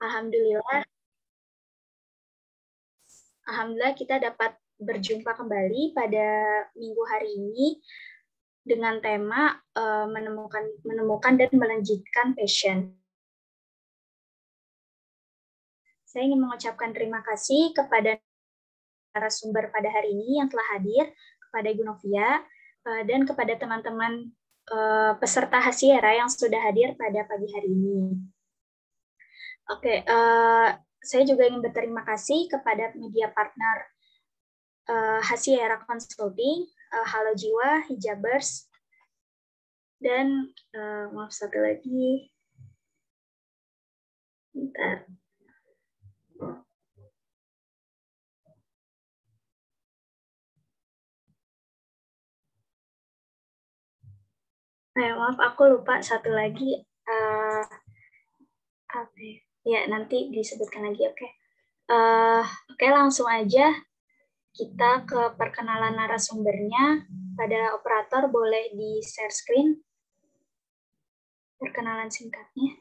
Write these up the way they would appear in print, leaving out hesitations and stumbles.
Alhamdulillah, kita dapat berjumpa kembali pada minggu hari ini dengan tema menemukan dan melanjutkan passion. Saya ingin mengucapkan terima kasih kepada narasumber pada hari ini yang telah hadir, kepada Ibu Novia, dan kepada teman-teman peserta Hasiera yang sudah hadir pada pagi hari ini. Oke, saya juga ingin berterima kasih kepada media partner Hasiera Consulting, Halo Jiwa, Hijabers, dan maaf satu lagi, bentar. Maaf, aku lupa satu lagi. Ya, nanti disebutkan lagi, oke. Oke, langsung aja kita ke perkenalan narasumbernya. Pada operator boleh di-share screen perkenalan singkatnya.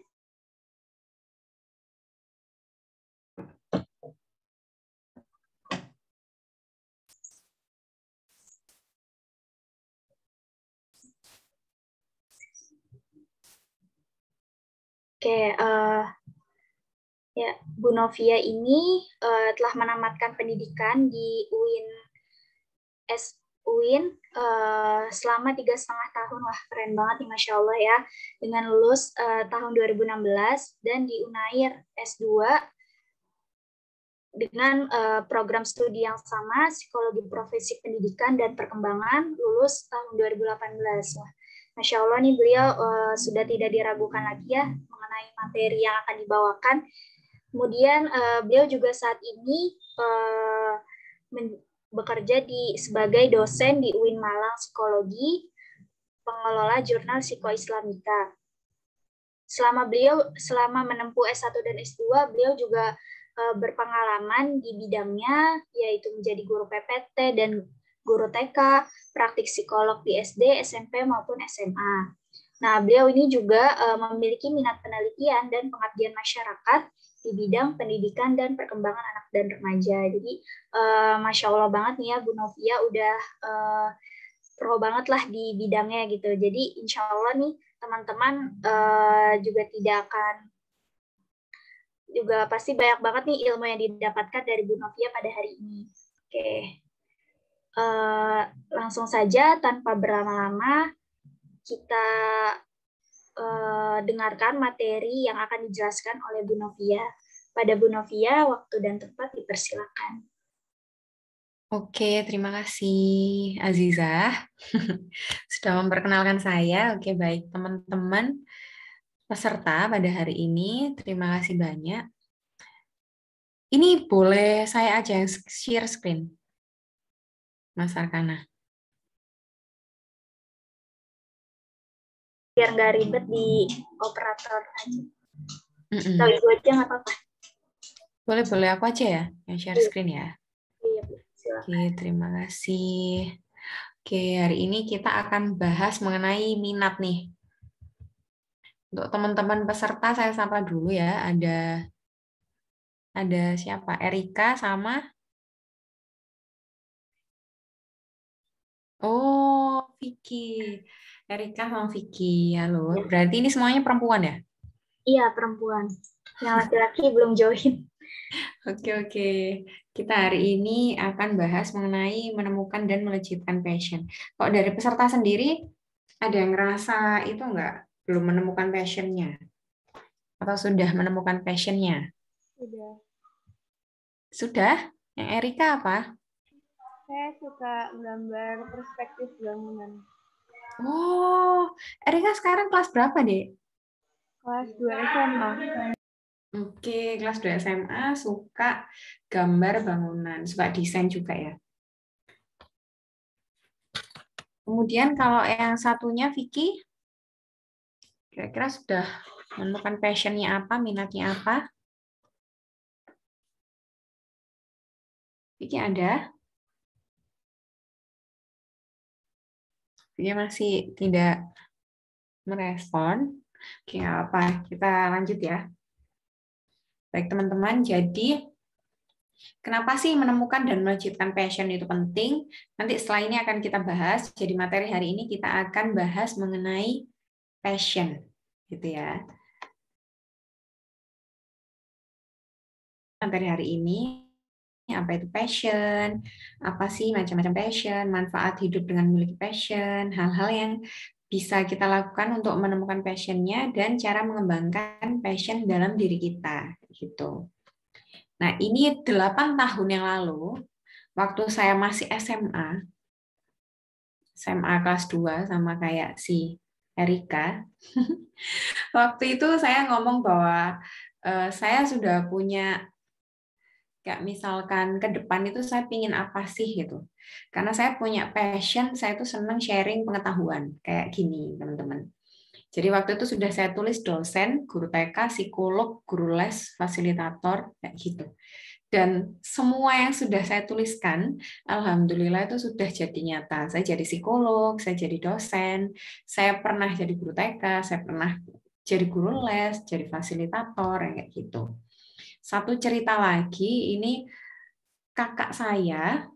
Oke, ya, Bu Novia ini telah menamatkan pendidikan di UIN selama 3,5 tahun. Wah, keren banget nih, Masya Allah ya. Dengan lulus tahun 2016 dan di Unair S2 dengan program studi yang sama, Psikologi Profesi Pendidikan dan Perkembangan, lulus tahun 2018. Wah, Masya Allah nih, beliau sudah tidak diragukan lagi ya mengenai materi yang akan dibawakan. Kemudian beliau juga saat ini bekerja sebagai dosen di UIN Malang Psikologi, pengelola jurnal Psikoislamika. Selama menempuh S1 dan S2, beliau juga berpengalaman di bidangnya, yaitu menjadi guru PPT dan guru TK, praktik psikolog di SD, SMP, maupun SMA. Nah, beliau ini juga memiliki minat penelitian dan pengabdian masyarakat di bidang pendidikan dan perkembangan anak dan remaja. Jadi, Masya Allah banget nih ya, Bu Novia udah pro banget lah di bidangnya gitu. Jadi, insya Allah nih, teman-teman juga tidak akan, juga pasti banyak banget nih ilmu yang didapatkan dari Bu Novia pada hari ini. Oke. Langsung saja, tanpa berlama-lama, kita dengarkan materi yang akan dijelaskan oleh Bu Novia. Pada Bu Novia, waktu dan tempat dipersilakan. Oke, terima kasih Azizah sudah memperkenalkan saya. Oke, baik teman-teman peserta pada hari ini, terima kasih banyak. Ini boleh saya aja yang share screen, Mas Arkana. Biar nggak ribet di operator aja. Atau Ibu aja nggak apa-apa. Boleh aku aja ya yang share screen ya. Iya, silakan. Oke, terima kasih. Oke, hari ini kita akan bahas mengenai minat nih. Untuk teman-teman peserta saya sapa dulu ya. Ada siapa? Erika sama Vicky. Erika sama Vicky. Halo. Berarti ini semuanya perempuan ya? Iya, perempuan. Yang laki-laki belum join. Oke. Kita hari ini akan bahas mengenai menemukan dan melejitkan passion. Kok dari peserta sendiri, ada yang ngerasa itu enggak? Belum menemukan passionnya? Atau sudah menemukan passionnya? Sudah? Yang Erika apa? Saya suka gambar perspektif bangunan. Oh, Erika sekarang kelas berapa, Dek? Kelas 2 SMA. Oke, kelas 2 SMA, suka gambar bangunan, suka desain juga ya. Kemudian kalau yang satunya Vicky, kira-kira sudah menemukan passionnya apa, minatnya apa? Vicky ada? Dia masih tidak merespon. Oke, nggak apa, kita lanjut ya. Baik teman-teman, jadi kenapa sih menemukan dan menciptakan passion itu penting? Nanti setelah ini akan kita bahas. Jadi materi hari ini kita akan bahas mengenai passion, gitu ya. Materi hari ini apa itu passion, apa sih macam-macam passion, manfaat hidup dengan memiliki passion, hal-hal yang bisa kita lakukan untuk menemukan passionnya dan cara mengembangkan passion dalam diri kita, gitu. Nah, ini 8 tahun yang lalu, waktu saya masih SMA kelas 2 sama kayak si Erika, waktu itu saya ngomong bahwa saya sudah punya, kayak misalkan ke depan itu saya pingin apa sih gitu. Karena saya punya passion, saya tuh senang sharing pengetahuan. Kayak gini, teman-teman. Jadi waktu itu sudah saya tulis dosen, guru TK, psikolog, guru les, fasilitator, kayak gitu. Dan semua yang sudah saya tuliskan, alhamdulillah itu sudah jadi nyata. Saya jadi psikolog, saya jadi dosen, saya pernah jadi guru TK, saya pernah jadi guru les, jadi fasilitator, kayak gitu. Satu cerita lagi, ini kakak saya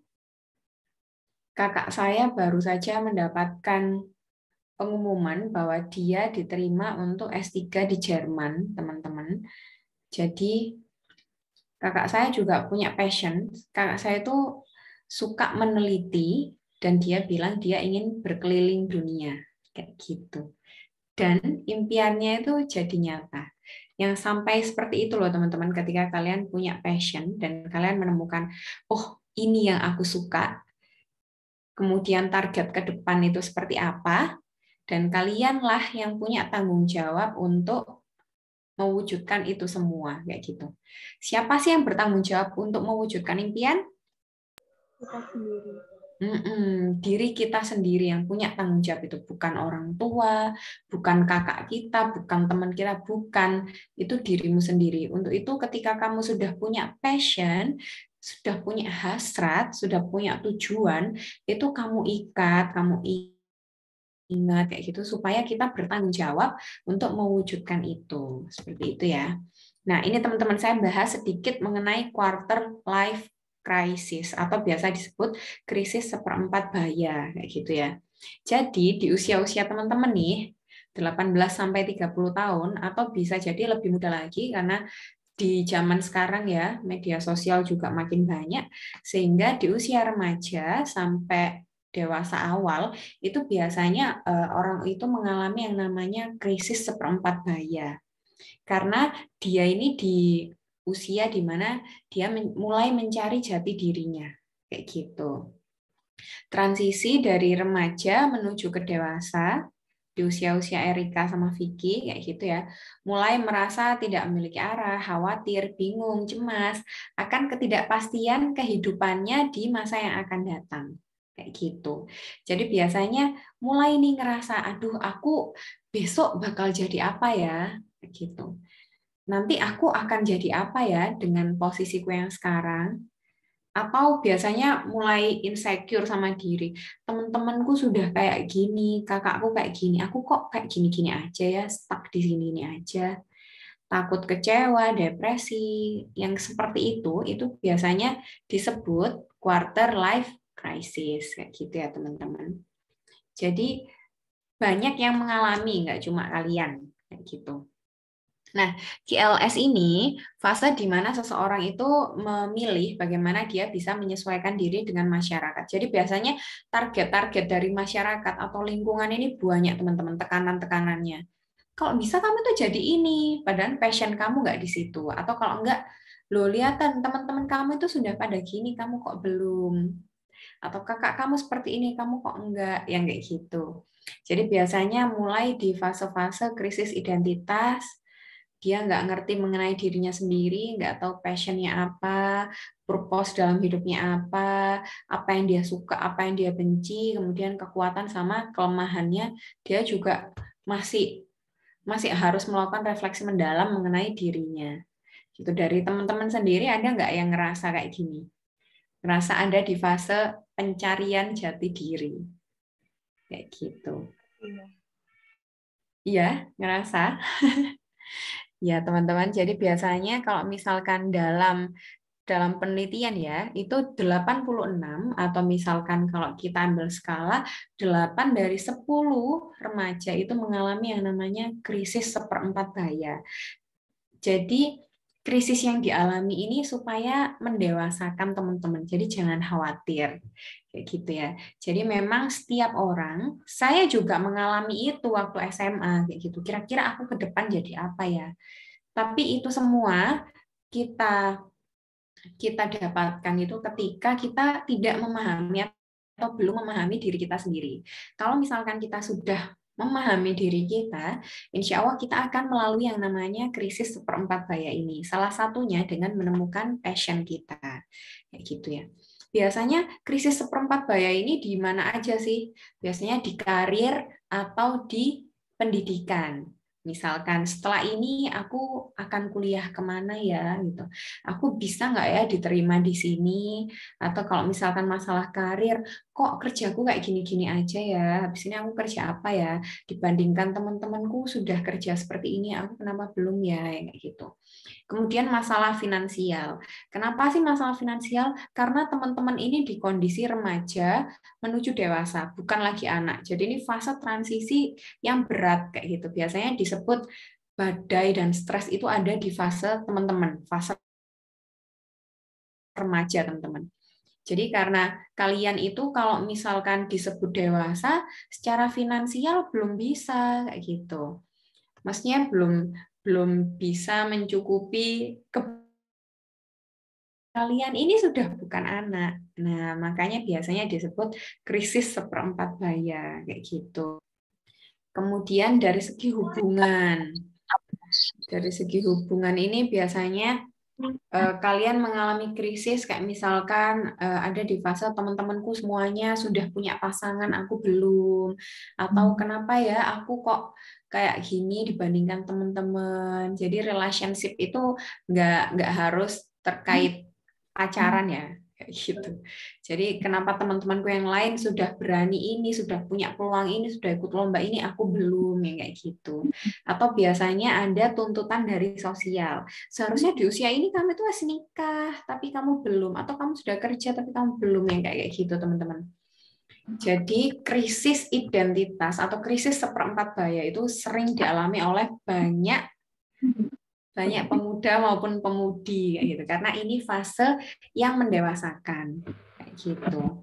baru saja mendapatkan pengumuman bahwa dia diterima untuk S3 di Jerman, teman-teman. Jadi kakak saya juga punya passion. Kakak saya itu suka meneliti dan dia bilang dia ingin berkeliling dunia, kayak gitu. Dan impiannya itu jadi nyata. Yang sampai seperti itu loh teman-teman, ketika kalian punya passion dan kalian menemukan, oh ini yang aku suka, kemudian target ke depan itu seperti apa, dan kalianlah yang punya tanggung jawab untuk mewujudkan itu semua, kayak gitu. Siapa sih yang bertanggung jawab untuk mewujudkan impian? Kita sendiri. Diri kita sendiri yang punya tanggung jawab itu, bukan orang tua, bukan kakak kita, bukan teman kita, bukan, itu dirimu sendiri. Untuk itu ketika kamu sudah punya passion, sudah punya hasrat, sudah punya tujuan, itu kamu ikat, kamu ingat kayak gitu supaya kita bertanggung jawab untuk mewujudkan itu. Seperti itu ya. Nah, ini teman-teman saya bahas sedikit mengenai quarter life crisis atau biasa disebut krisis seperempat baya kayak gitu ya. Jadi di usia-usia teman-teman nih 18 sampai 30 tahun atau bisa jadi lebih muda lagi karena di zaman sekarang ya media sosial juga makin banyak sehingga di usia remaja sampai dewasa awal itu biasanya orang itu mengalami yang namanya krisis seperempat baya karena dia ini di usia di mana dia mulai mencari jati dirinya kayak gitu. Transisi dari remaja menuju ke dewasa di usia-usia Erika sama Vicky kayak gitu ya, mulai merasa tidak memiliki arah, khawatir, bingung, cemas akan ketidakpastian kehidupannya di masa yang akan datang. Kayak gitu. Jadi biasanya mulai nih ngerasa, aduh aku besok bakal jadi apa ya? Kayak gitu. Nanti aku akan jadi apa ya dengan posisiku yang sekarang? Atau biasanya mulai insecure sama diri. Teman-temanku sudah kayak gini, kakakku kayak gini, aku kok kayak gini-gini aja ya, stuck di sini aja. Takut kecewa, depresi, yang seperti itu biasanya disebut quarter life crisis, kayak gitu ya teman-teman. Jadi banyak yang mengalami, nggak cuma kalian, kayak gitu. Nah, QLS ini fase di mana seseorang itu memilih bagaimana dia bisa menyesuaikan diri dengan masyarakat. Jadi biasanya target-target dari masyarakat atau lingkungan ini banyak teman-teman tekanan-tekanannya. Kalau bisa kamu tuh jadi ini, padahal passion kamu nggak di situ. Atau kalau enggak, lo lihatan teman-teman kamu itu sudah pada gini, kamu kok belum. Atau kakak kamu seperti ini, kamu kok enggak, yang kayak gitu. Jadi biasanya mulai di fase-fase krisis identitas, dia nggak ngerti mengenai dirinya sendiri, nggak tahu passionnya apa, purpose dalam hidupnya apa yang dia suka, apa yang dia benci, kemudian kekuatan sama kelemahannya, dia juga masih harus melakukan refleksi mendalam mengenai dirinya. Gitu. Dari teman-teman sendiri ada nggak yang ngerasa kayak gini? Ngerasa ada di fase pencarian jati diri. Kayak gitu. Iya. Iya, ngerasa. Ya, teman-teman. Jadi biasanya kalau misalkan dalam penelitian ya, itu 86 atau misalkan kalau kita ambil skala 8 dari 10 remaja itu mengalami yang namanya krisis seperempat baya. Jadi krisis yang dialami ini supaya mendewasakan teman-teman. Jadi jangan khawatir kayak gitu ya. Jadi memang setiap orang, saya juga mengalami itu waktu SMA kayak gitu. Kira-kira aku ke depan jadi apa ya? Tapi itu semua kita dapatkan itu ketika kita tidak memahami atau belum memahami diri kita sendiri. Kalau misalkan kita sudah memahami diri kita, insya Allah kita akan melalui yang namanya krisis seperempat baya ini. Salah satunya dengan menemukan passion kita. Kayak gitu ya. Biasanya krisis seperempat baya ini di mana aja sih? Biasanya di karir atau di pendidikan. Misalkan setelah ini aku akan kuliah kemana ya gitu. Aku bisa nggak ya diterima di sini? Atau kalau misalkan masalah karir, kok kerjaku kayak gini-gini aja ya? Habis ini aku kerja apa ya? Dibandingkan teman-temanku sudah kerja seperti ini, aku kenapa belum ya? Kayak gitu. Kemudian masalah finansial. Kenapa sih masalah finansial? Karena teman-teman ini di kondisi remaja menuju dewasa, bukan lagi anak. Jadi ini fase transisi yang berat kayak gitu. Biasanya disebut badai dan stres itu ada di fase teman-teman, fase remaja teman-teman. Jadi karena kalian itu kalau misalkan disebut dewasa, secara finansial belum bisa kayak gitu. Maksudnya belum bisa mencukupi kalian ini sudah bukan anak. Nah, makanya biasanya disebut krisis seperempat baya kayak gitu. Kemudian dari segi hubungan. Dari segi hubungan ini biasanya kalian mengalami krisis kayak misalkan ada di fase teman-temanku semuanya sudah punya pasangan, aku belum, atau kenapa ya aku kok kayak gini dibandingkan teman-teman. Jadi relationship itu nggak harus terkait pacaran ya kayak gitu. Jadi kenapa teman-temanku yang lain sudah berani ini, sudah punya peluang ini, sudah ikut lomba ini, aku belum ya kayak gitu. Atau biasanya ada tuntutan dari sosial. Seharusnya di usia ini kamu itu masih nikah, tapi kamu belum. Atau kamu sudah kerja, tapi kamu belum. Yang kayak gitu, teman-teman. Jadi krisis identitas atau krisis seperempat baya itu sering dialami oleh banyak pemuda maupun pemudi kayak gitu. Karena ini fase yang mendewasakan kayak gitu.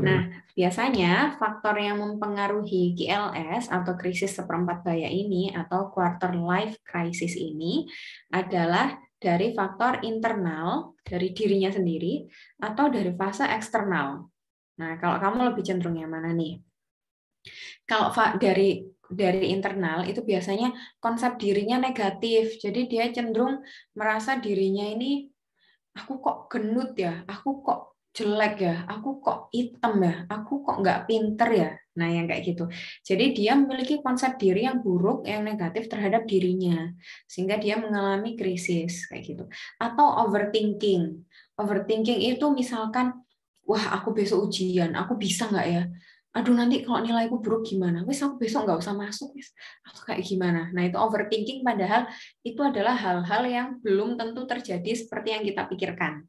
Nah, biasanya faktor yang mempengaruhi KLS atau krisis seperempat baya ini atau quarter life crisis ini adalah dari faktor internal dari dirinya sendiri atau dari fase eksternal. Nah, kalau kamu lebih cenderung yang mana nih? Kalau dari internal itu biasanya konsep dirinya negatif. Jadi dia cenderung merasa dirinya ini aku kok gendut ya, aku kok jelek ya, aku kok hitam ya, aku kok nggak pinter ya. Nah, yang kayak gitu. Jadi dia memiliki konsep diri yang buruk, yang negatif terhadap dirinya. Sehingga dia mengalami krisis, kayak gitu. Atau overthinking. Overthinking itu misalkan, wah aku besok ujian, aku bisa nggak ya? Aduh nanti kalau nilaiku buruk gimana? Wes aku besok nggak usah masuk, wes. Atau kayak gimana? Nah itu overthinking padahal itu adalah hal-hal yang belum tentu terjadi seperti yang kita pikirkan.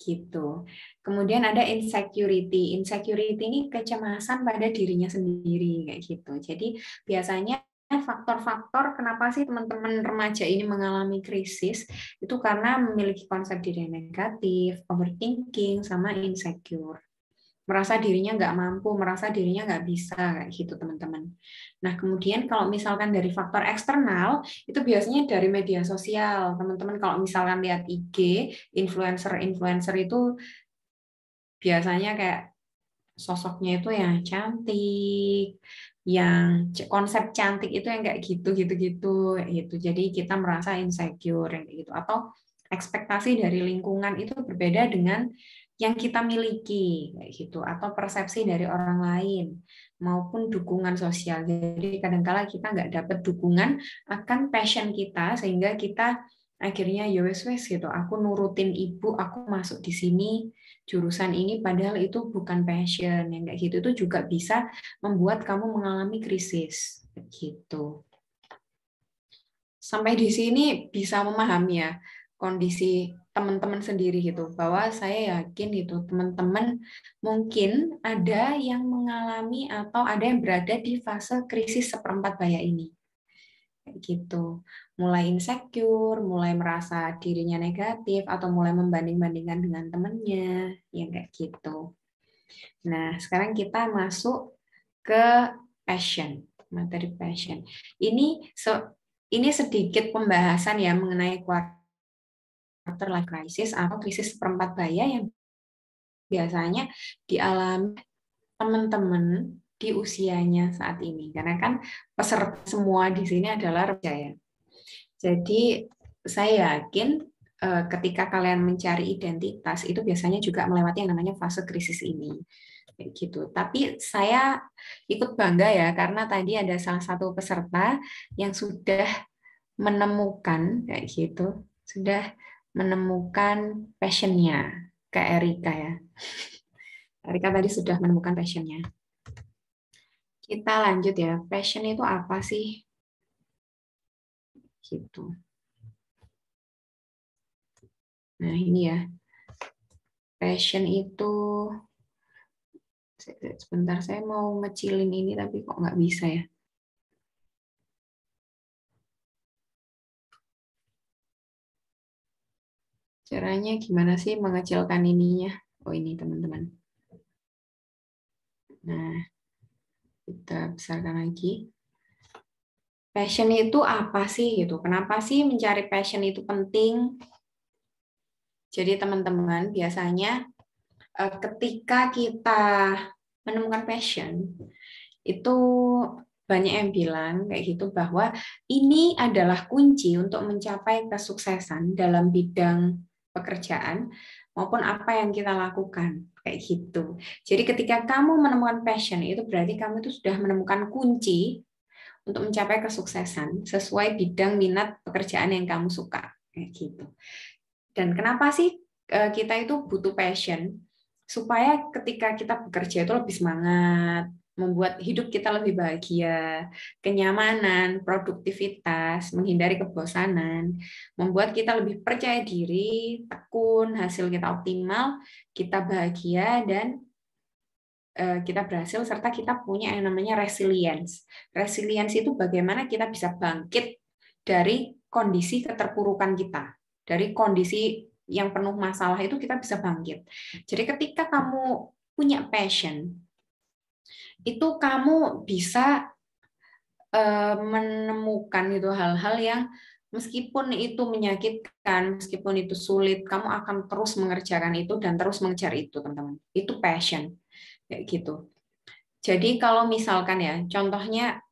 Gitu. Kemudian ada insecurity. Insecurity ini kecemasan pada dirinya sendiri kayak gitu. Jadi biasanya faktor-faktor kenapa sih teman-teman remaja ini mengalami krisis itu karena memiliki konsep diri yang negatif, overthinking, sama insecure. Merasa dirinya nggak mampu, merasa dirinya nggak bisa, kayak gitu teman-teman. Nah, kemudian kalau misalkan dari faktor eksternal, itu biasanya dari media sosial. Teman-teman kalau misalkan lihat IG, influencer-influencer itu biasanya kayak sosoknya itu yang cantik, yang konsep cantik itu yang kayak gitu. Jadi kita merasa insecure yang kayak gitu. Atau ekspektasi dari lingkungan itu berbeda dengan yang kita miliki kayak gitu, atau persepsi dari orang lain maupun dukungan sosial. Jadi kadang-kala kita nggak dapat dukungan akan passion kita sehingga kita akhirnya ya wes gitu. Aku nurutin ibu, aku masuk di sini jurusan ini padahal itu bukan passion yang kayak gitu. Itu juga bisa membuat kamu mengalami krisis gitu. sampai di sini bisa memahami ya kondisi teman-teman sendiri gitu, bahwa saya yakin gitu teman-teman mungkin ada yang mengalami atau ada yang berada di fase krisis seperempat baya ini. Kayak gitu. Mulai insecure, mulai merasa dirinya negatif, atau mulai membanding-bandingkan dengan temannya, ya kayak gitu. Nah, sekarang kita masuk ke passion, materi passion. Ini sedikit pembahasan ya mengenai quarter life crisis atau krisis seperempat baya yang biasanya dialami teman-teman di usianya saat ini. Karena kan peserta semua di sini adalah remaja ya. Jadi saya yakin ketika kalian mencari identitas itu biasanya juga melewati yang namanya fase krisis ini. Kayak gitu. Tapi saya ikut bangga ya karena tadi ada salah satu peserta yang sudah menemukan kayak gitu, sudah menemukan passionnya, Kak Erika ya. Erika tadi sudah menemukan passionnya. Kita lanjut ya, passion itu apa sih? Gitu. Nah ini ya, passion itu, sebentar saya mau ngecilin ini tapi kok nggak bisa ya. Caranya gimana sih mengecilkan ininya? Oh ini teman-teman. Nah, kita besarkan lagi. Passion itu apa sih gitu? Kenapa sih mencari passion itu penting? Jadi teman-teman biasanya ketika kita menemukan passion itu banyak yang bilang kayak gitu bahwa ini adalah kunci untuk mencapai kesuksesan dalam bidang pekerjaan maupun apa yang kita lakukan kayak gitu. Jadi ketika kamu menemukan passion itu berarti kamu itu sudah menemukan kunci untuk mencapai kesuksesan sesuai bidang minat pekerjaan yang kamu suka kayak gitu. Dan kenapa sih kita itu butuh passion? Supaya ketika kita bekerja itu lebih semangat, membuat hidup kita lebih bahagia, kenyamanan, produktivitas, menghindari kebosanan, membuat kita lebih percaya diri, tekun, hasil kita optimal, kita bahagia, dan kita berhasil, serta kita punya yang namanya resilience. Resilience itu bagaimana kita bisa bangkit dari kondisi keterpurukan kita, dari kondisi yang penuh masalah itu kita bisa bangkit. Jadi ketika kamu punya passion, itu kamu bisa menemukan itu hal-hal yang meskipun itu menyakitkan, meskipun itu sulit, kamu akan terus mengerjakan itu dan terus mengejar itu, teman-teman. Itu passion, kayak gitu. Jadi kalau misalkan ya, contohnya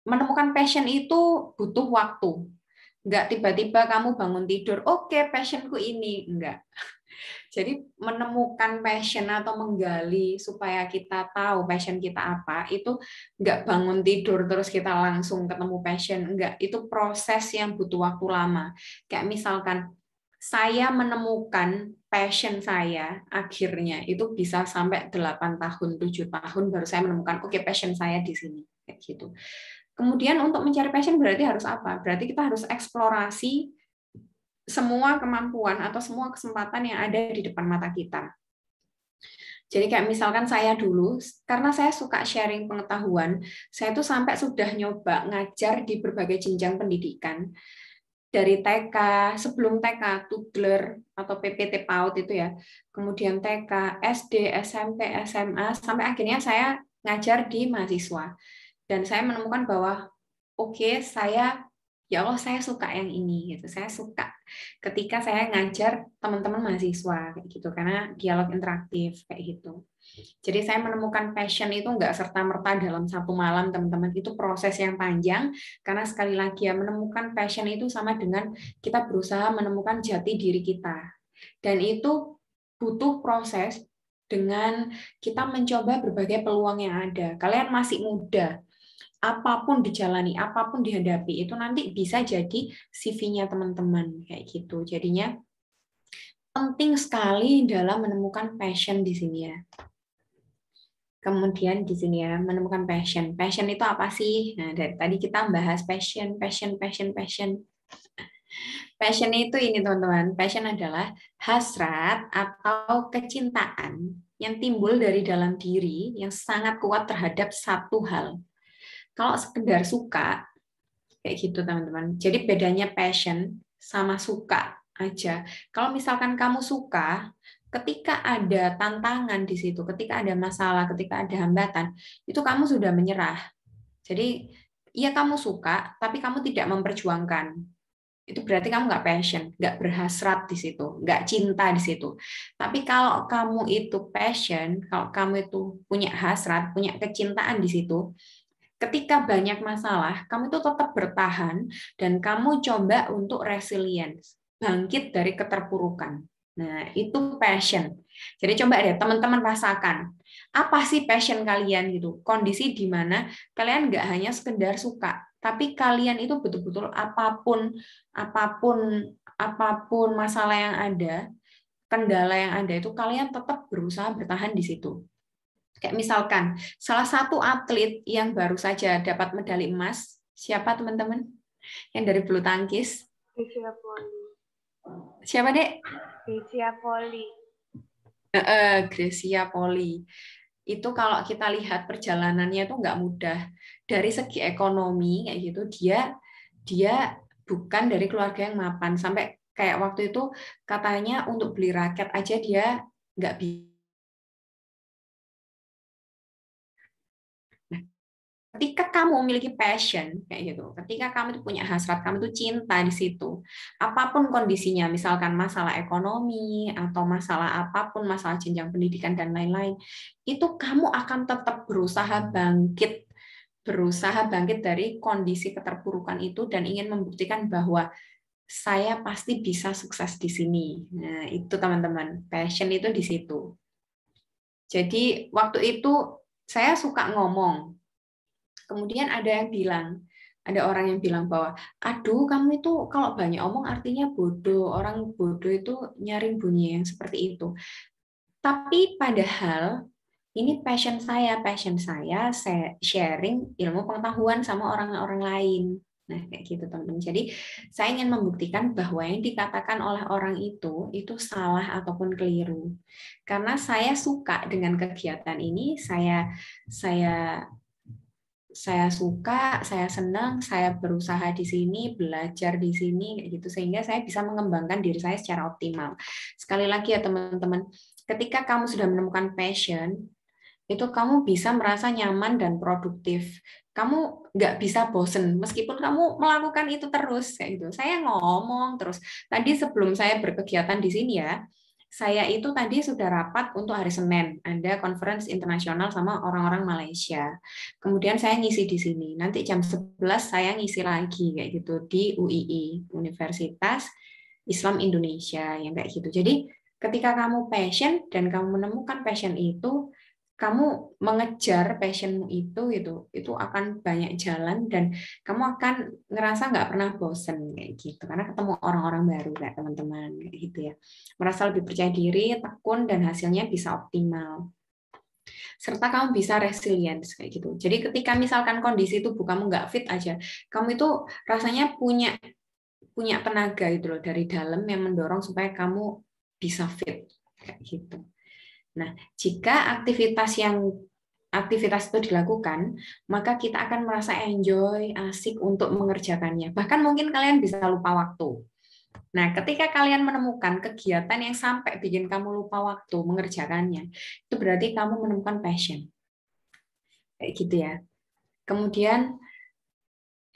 menemukan passion itu butuh waktu. Nggak tiba-tiba kamu bangun tidur, oke, passionku ini. Enggak. Jadi menemukan passion atau menggali supaya kita tahu passion kita apa, itu nggak bangun tidur terus kita langsung ketemu passion. Enggak, itu proses yang butuh waktu lama. Kayak misalkan saya menemukan passion saya, akhirnya itu bisa sampai 8 tahun, 7 tahun baru saya menemukan, oke, passion saya di sini. Kayak gitu. Kemudian untuk mencari passion berarti harus apa? Berarti kita harus eksplorasi semua kemampuan atau semua kesempatan yang ada di depan mata kita. Jadi kayak misalkan saya dulu, karena saya suka sharing pengetahuan, saya tuh sampai sudah nyoba ngajar di berbagai jenjang pendidikan. Dari TK, sebelum TK, Toddler atau PPT PAUD itu ya, kemudian TK, SD, SMP, SMA, sampai akhirnya saya ngajar di mahasiswa. Dan saya menemukan bahwa oke, ya Allah, saya suka yang ini gitu. Saya suka ketika saya ngajar teman-teman mahasiswa kayak gitu karena dialog interaktif kayak gitu. Jadi saya menemukan passion itu nggak serta-merta dalam satu malam, teman-teman. Itu proses yang panjang karena sekali lagi ya, menemukan passion itu sama dengan kita berusaha menemukan jati diri kita. Dan itu butuh proses dengan kita mencoba berbagai peluang yang ada. Kalian masih muda, apapun dijalani, apapun dihadapi, itu nanti bisa jadi CV-nya teman-teman kayak gitu. Jadinya penting sekali dalam menemukan passion di sini ya. Kemudian di sini ya, menemukan passion. Passion itu apa sih? Nah, dari tadi kita bahas passion. Passion itu ini teman-teman. Passion adalah hasrat atau kecintaan yang timbul dari dalam diri yang sangat kuat terhadap satu hal. Kalau sekedar suka, kayak gitu teman-teman. Jadi bedanya passion sama suka aja. Kalau misalkan kamu suka, ketika ada tantangan di situ, ketika ada masalah, ketika ada hambatan, itu kamu sudah menyerah. Jadi, ya kamu suka, tapi kamu tidak memperjuangkan. Itu berarti kamu nggak passion, nggak berhasrat di situ, nggak cinta di situ. Tapi kalau kamu itu passion, kalau kamu itu punya hasrat, punya kecintaan di situ, ketika banyak masalah, kamu itu tetap bertahan dan kamu coba untuk resilience, bangkit dari keterpurukan. Nah, itu passion. Jadi coba deh teman-teman rasakan, apa sih passion kalian gitu? Kondisi di mana kalian nggak hanya sekedar suka, tapi kalian itu betul-betul apapun masalah yang ada, kendala yang ada itu kalian tetap berusaha bertahan di situ. Kayak misalkan, salah satu atlet yang baru saja dapat medali emas, siapa teman-teman? Yang dari bulu tangkis? Grecia Poli. Siapa, Dek? Grecia Poli. Grecia Poli. Itu kalau kita lihat perjalanannya itu nggak mudah. Dari segi ekonomi, kayak gitu, dia bukan dari keluarga yang mapan. Sampai kayak waktu itu katanya untuk beli raket aja dia nggak bisa. Ketika kamu memiliki passion kayak gitu, ketika kamu itu punya hasrat, kamu itu cinta di situ, apapun kondisinya, misalkan masalah ekonomi atau masalah apapun, masalah jenjang pendidikan dan lain-lain, itu kamu akan tetap berusaha bangkit dari kondisi keterpurukan itu dan ingin membuktikan bahwa saya pasti bisa sukses di sini. Nah, itu teman-teman, passion itu di situ. Jadi waktu itu saya suka ngomong. Kemudian ada orang yang bilang bahwa, aduh kamu itu kalau banyak omong artinya bodoh, orang bodoh itu nyaring bunyi yang seperti itu. Tapi padahal ini passion saya sharing ilmu pengetahuan sama orang-orang lain. Nah, kayak gitu teman-teman. Jadi saya ingin membuktikan bahwa yang dikatakan oleh orang itu salah ataupun keliru. Karena saya suka dengan kegiatan ini, saya suka, saya senang, saya berusaha di sini, belajar di sini, kayak gitu, sehingga saya bisa mengembangkan diri saya secara optimal. Sekali lagi ya teman-teman, ketika kamu sudah menemukan passion, itu kamu bisa merasa nyaman dan produktif. Kamu nggak bisa bosen, meskipun kamu melakukan itu terus, kayak gitu. Saya ngomong terus. Tadi sebelum saya berkegiatan di sini ya, saya itu tadi sudah rapat untuk hari Senin, ada conference internasional sama orang-orang Malaysia. Kemudian saya ngisi di sini. Nanti jam 11 saya ngisi lagi kayak gitu di UII, Universitas Islam Indonesia yang kayak gitu. Jadi ketika kamu passion dan kamu menemukan passion itu, kamu mengejar passionmu itu akan banyak jalan dan kamu akan ngerasa nggak pernah bosen kayak gitu karena ketemu orang-orang baru kayak teman-teman kayak gitu ya, merasa lebih percaya diri, tekun dan hasilnya bisa optimal serta kamu bisa resilience kayak gitu. Jadi ketika misalkan kondisi tubuh kamu nggak fit aja, kamu itu rasanya punya tenaga itu loh dari dalam yang mendorong supaya kamu bisa fit kayak gitu. Nah, jika aktivitas itu dilakukan, maka kita akan merasa enjoy, asik untuk mengerjakannya. Bahkan mungkin kalian bisa lupa waktu. Nah, ketika kalian menemukan kegiatan yang sampai bikin kamu lupa waktu mengerjakannya, itu berarti kamu menemukan passion. Kayak gitu ya. Kemudian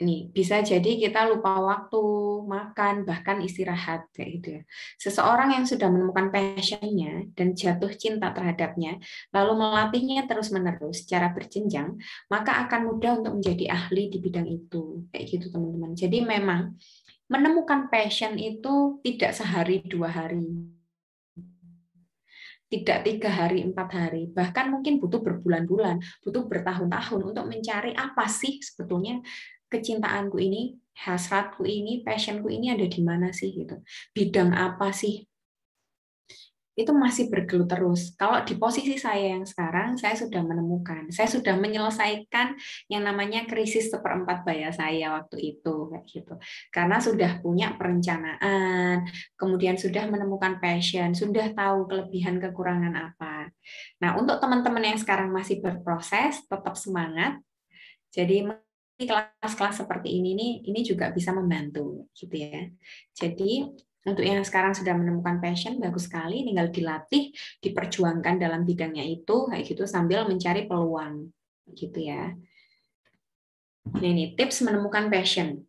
ini bisa jadi kita lupa waktu, makan, bahkan istirahat kayak gitu ya. Seseorang yang sudah menemukan passion-nya dan jatuh cinta terhadapnya, lalu melatihnya terus-menerus secara berjenjang, maka akan mudah untuk menjadi ahli di bidang itu. Kayak gitu teman-teman. Jadi memang menemukan passion itu tidak sehari 2 hari. Tidak 3 hari, 4 hari, bahkan mungkin butuh berbulan-bulan, butuh bertahun-tahun untuk mencari apa sih sebetulnya kecintaanku ini, hasratku ini, passionku ini ada di mana sih gitu. Bidang apa sih? itu masih bergelut terus. Kalau di posisi saya yang sekarang, saya sudah menemukan, saya sudah menyelesaikan yang namanya krisis seperempat baya saya waktu itu, kayak gitu. Karena sudah punya perencanaan, kemudian sudah menemukan passion, sudah tahu kelebihan kekurangan apa. Nah, untuk teman-teman yang sekarang masih berproses, tetap semangat. Jadi kelas-kelas seperti ini nih, ini juga bisa membantu, gitu ya. Jadi untuk yang sekarang sudah menemukan passion, bagus sekali, tinggal dilatih, diperjuangkan dalam bidangnya itu, kayak gitu sambil mencari peluang, gitu ya. Nah, ini tips menemukan passion.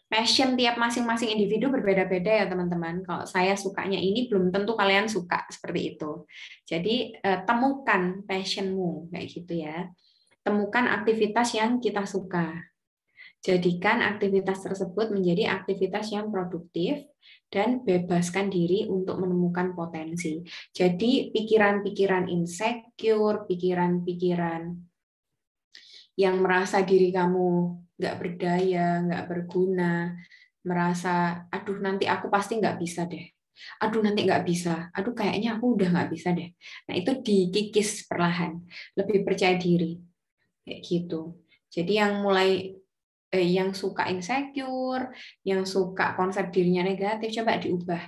Passion tiap masing-masing individu berbeda-beda ya teman-teman. Kalau saya sukanya ini, belum tentu kalian suka seperti itu. Jadi temukan passionmu, kayak gitu ya. Temukan aktivitas yang kita suka. Jadikan aktivitas tersebut menjadi aktivitas yang produktif dan bebaskan diri untuk menemukan potensi. Jadi pikiran-pikiran insecure, pikiran-pikiran yang merasa diri kamu nggak berdaya, nggak berguna, merasa, aduh nanti aku pasti nggak bisa deh. Aduh nanti nggak bisa, aduh kayaknya aku udah nggak bisa deh. Nah itu dikikis perlahan, lebih percaya diri, kayak gitu. Jadi yang suka insecure, yang suka konsep dirinya negatif, coba diubah.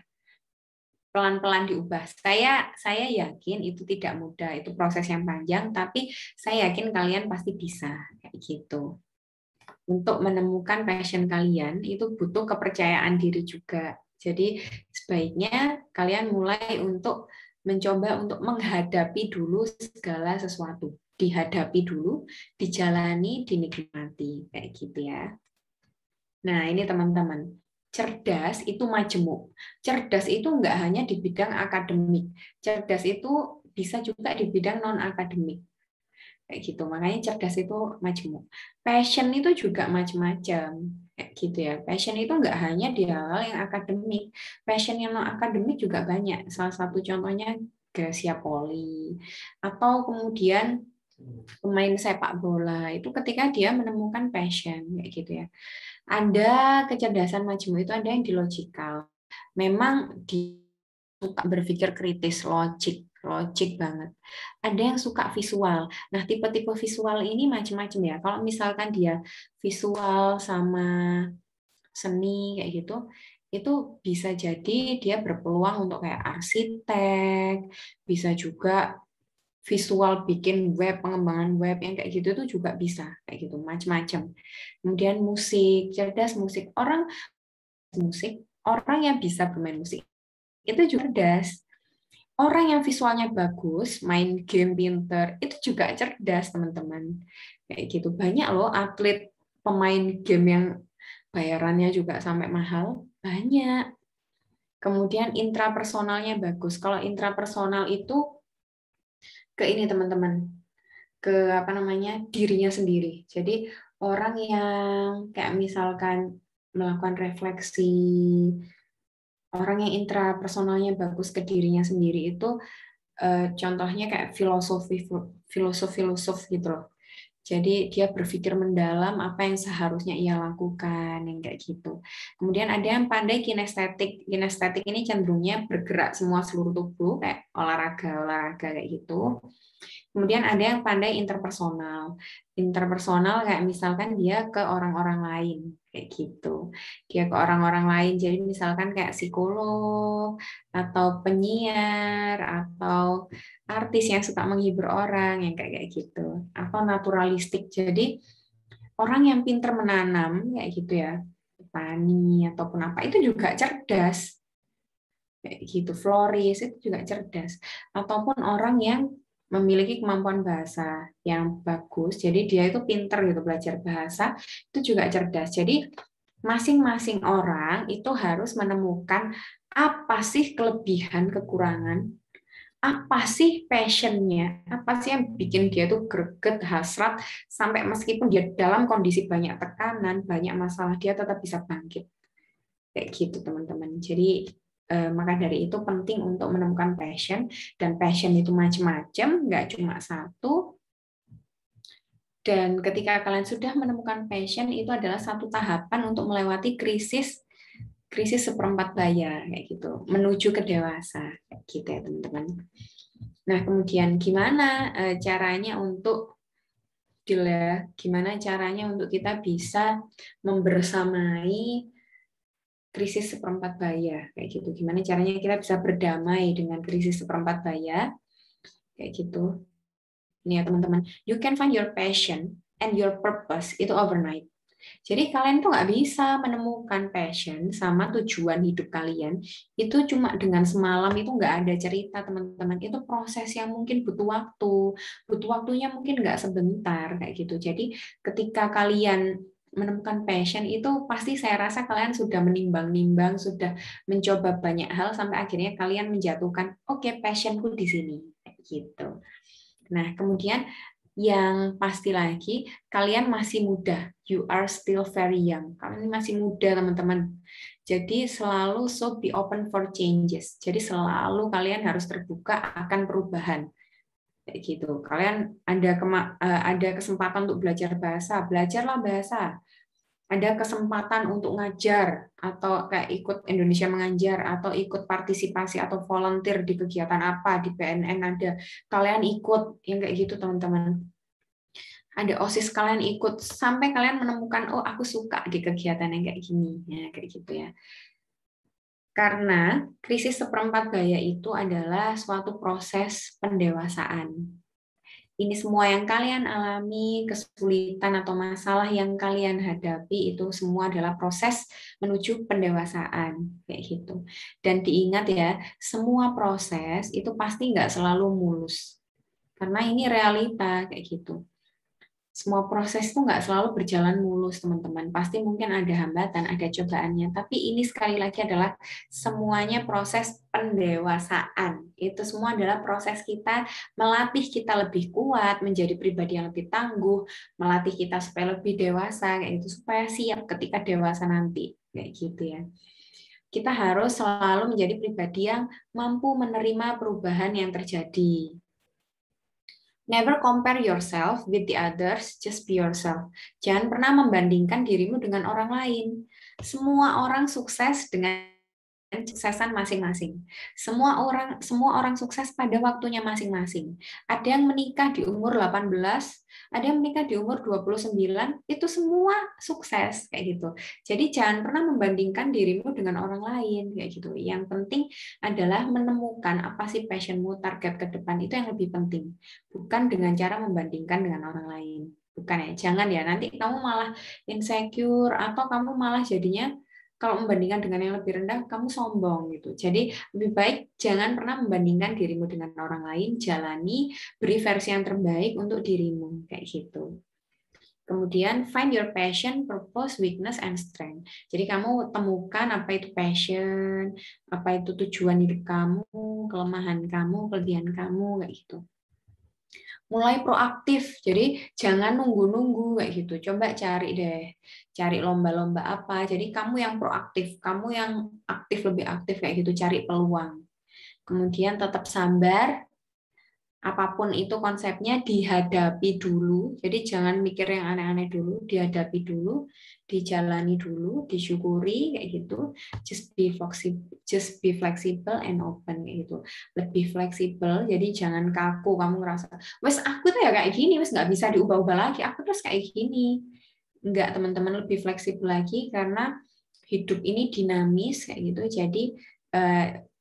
Pelan-pelan diubah. Saya yakin itu tidak mudah, itu proses yang panjang, tapi saya yakin kalian pasti bisa kayak gitu. Untuk menemukan passion kalian itu butuh kepercayaan diri juga. Jadi sebaiknya kalian mulai untuk mencoba untuk menghadapi dulu segala sesuatu. Dihadapi dulu, dijalani, dinikmati kayak gitu ya. Nah, ini teman-teman. Cerdas itu majemuk. Cerdas itu nggak hanya di bidang akademik. Cerdas itu bisa juga di bidang non-akademik. Kayak gitu. Makanya cerdas itu majemuk. Passion itu juga macam-macam. Kayak gitu ya. Passion itu nggak hanya di hal yang akademik. Passion yang non-akademik juga banyak. Salah satu contohnya Gracia Poli. Atau kemudian pemain sepak bola. Itu ketika dia menemukan passion. Kayak gitu ya. Ada kecerdasan majemuk itu ada yang di logikal. Memang suka berpikir kritis, logik banget. Ada yang suka visual. Nah, tipe-tipe visual ini macam-macam ya. Kalau misalkan dia visual sama seni kayak gitu, itu bisa jadi dia berpeluang untuk kayak arsitek, bisa juga visual bikin web, pengembangan web yang kayak gitu itu juga bisa kayak gitu, macam-macam. Kemudian musik, cerdas musik. Orang yang bisa bermain musik itu juga cerdas. Orang yang visualnya bagus, main game pinter, itu juga cerdas, teman-teman. Kayak gitu. Banyak loh atlet pemain game yang bayarannya juga sampai mahal. Banyak. Kemudian intrapersonalnya bagus. Kalau intrapersonal itu ke ini, teman-teman. Ke apa namanya? Dirinya sendiri. Jadi orang yang kayak misalkan melakukan refleksi, orang yang intrapersonalnya bagus ke dirinya sendiri itu contohnya kayak filosof gitu loh. Jadi dia berpikir mendalam apa yang seharusnya ia lakukan, yang kayak gitu. Kemudian ada yang pandai kinestetik. Kinestetik ini cenderungnya bergerak semua seluruh tubuh, kayak olahraga kayak gitu. Kemudian ada yang pandai interpersonal. Interpersonal kayak misalkan dia ke orang-orang lain, kayak gitu. Dia ke orang-orang lain, jadi misalkan kayak psikolog, atau penyiar, atau artis yang suka menghibur orang, yang kayak gitu. Atau naturalistik, jadi orang yang pintar menanam, kayak gitu ya, petani, ataupun apa, itu juga cerdas. Kayak gitu, floris, itu juga cerdas. Ataupun orang yang memiliki kemampuan bahasa yang bagus, jadi dia itu pinter gitu belajar bahasa, itu juga cerdas. Jadi masing-masing orang itu harus menemukan apa sih kelebihan, kekurangan, apa sih passionnya, apa sih yang bikin dia tuh greget, hasrat, sampai meskipun dia dalam kondisi banyak tekanan, banyak masalah, dia tetap bisa bangkit. Kayak gitu teman-teman. Jadi maka dari itu penting untuk menemukan passion, dan passion itu macam-macam, nggak cuma satu. Dan ketika kalian sudah menemukan passion, itu adalah satu tahapan untuk melewati krisis seperempat baya kayak gitu, menuju ke dewasa kayak gitu ya teman-teman. Nah, kemudian gimana caranya untuk gimana caranya untuk kita bisa membersamai krisis seperempat baya kayak gitu. Gimana caranya kita bisa berdamai dengan krisis seperempat baya kayak gitu. Ini ya teman-teman, you can find your passion and your purpose itu overnight. Jadi kalian tuh nggak bisa menemukan passion sama tujuan hidup kalian itu cuma dengan semalam, itu nggak ada cerita teman-teman. Itu proses yang mungkin butuh waktunya mungkin nggak sebentar kayak gitu. Jadi ketika kalian menemukan passion itu pasti saya rasa kalian sudah menimbang-nimbang, sudah mencoba banyak hal sampai akhirnya kalian menjatuhkan oke, passionku di sini kayak gitu. Nah, kemudian yang pasti lagi, kalian masih muda. You are still very young. Kalian masih muda, teman-teman. Jadi selalu be open for changes. Jadi selalu kalian harus terbuka akan perubahan. Kayak gitu. Kalian ada kesempatan untuk belajar bahasa, belajarlah bahasa. Ada kesempatan untuk ngajar atau kayak ikut Indonesia Mengajar atau ikut partisipasi atau volunteer di kegiatan apa di PNN ada, kalian ikut yang kayak gitu teman-teman. Ada OSIS kalian ikut sampai kalian menemukan oh aku suka di kegiatan yang kayak gini ya kayak gitu ya. Karena krisis seperempat baya itu adalah suatu proses pendewasaan. Ini semua yang kalian alami, kesulitan atau masalah yang kalian hadapi itu semua adalah proses menuju pendewasaan kayak gitu. Dan diingat ya, semua proses itu pasti nggak selalu mulus. Karena ini realita kayak gitu. Semua proses itu nggak selalu berjalan mulus, teman-teman. Pasti mungkin ada hambatan, ada cobaannya. Tapi ini sekali lagi adalah semuanya proses pendewasaan. Itu semua adalah proses kita melatih kita lebih kuat, menjadi pribadi yang lebih tangguh, melatih kita supaya lebih dewasa, kayak gitu, supaya siap ketika dewasa nanti, kayak gitu ya. Kita harus selalu menjadi pribadi yang mampu menerima perubahan yang terjadi. Never compare yourself with the others, just be yourself. Jangan pernah membandingkan dirimu dengan orang lain. Semua orang sukses dengan kesuksesan masing-masing. Semua orang sukses pada waktunya masing-masing. Ada yang menikah di umur 18, ada yang menikah di umur 29, itu semua sukses kayak gitu. Jadi jangan pernah membandingkan dirimu dengan orang lain kayak gitu. Yang penting adalah menemukan apa sih passionmu, target ke depan itu yang lebih penting. Bukan dengan cara membandingkan dengan orang lain. Bukan ya, jangan ya nanti kamu malah insecure atau kamu malah jadinya kalau membandingkan dengan yang lebih rendah, kamu sombong gitu. Jadi lebih baik jangan pernah membandingkan dirimu dengan orang lain, jalani, beri versi yang terbaik untuk dirimu, kayak gitu. Kemudian find your passion, purpose, weakness, and strength. Jadi kamu temukan apa itu passion, apa itu tujuan hidup kamu, kelemahan kamu, kelebihan kamu, kayak gitu. Mulai proaktif, jadi jangan nunggu-nunggu kayak gitu. Coba cari lomba-lomba apa. Jadi kamu yang proaktif, kamu yang lebih aktif kayak gitu, cari peluang. Kemudian tetap sabar, apapun itu konsepnya dihadapi dulu. Jadi jangan mikir yang aneh-aneh dulu, dihadapi dulu, dijalani dulu, disyukuri kayak gitu. Just be flexible and open kayak gitu. Lebih fleksibel, jadi jangan kaku. Kamu ngerasa, wes aku tuh ya kayak gini, wes nggak bisa diubah-ubah lagi. Aku terus kayak gini. Enggak, teman-teman, lebih fleksibel lagi karena hidup ini dinamis kayak gitu. Jadi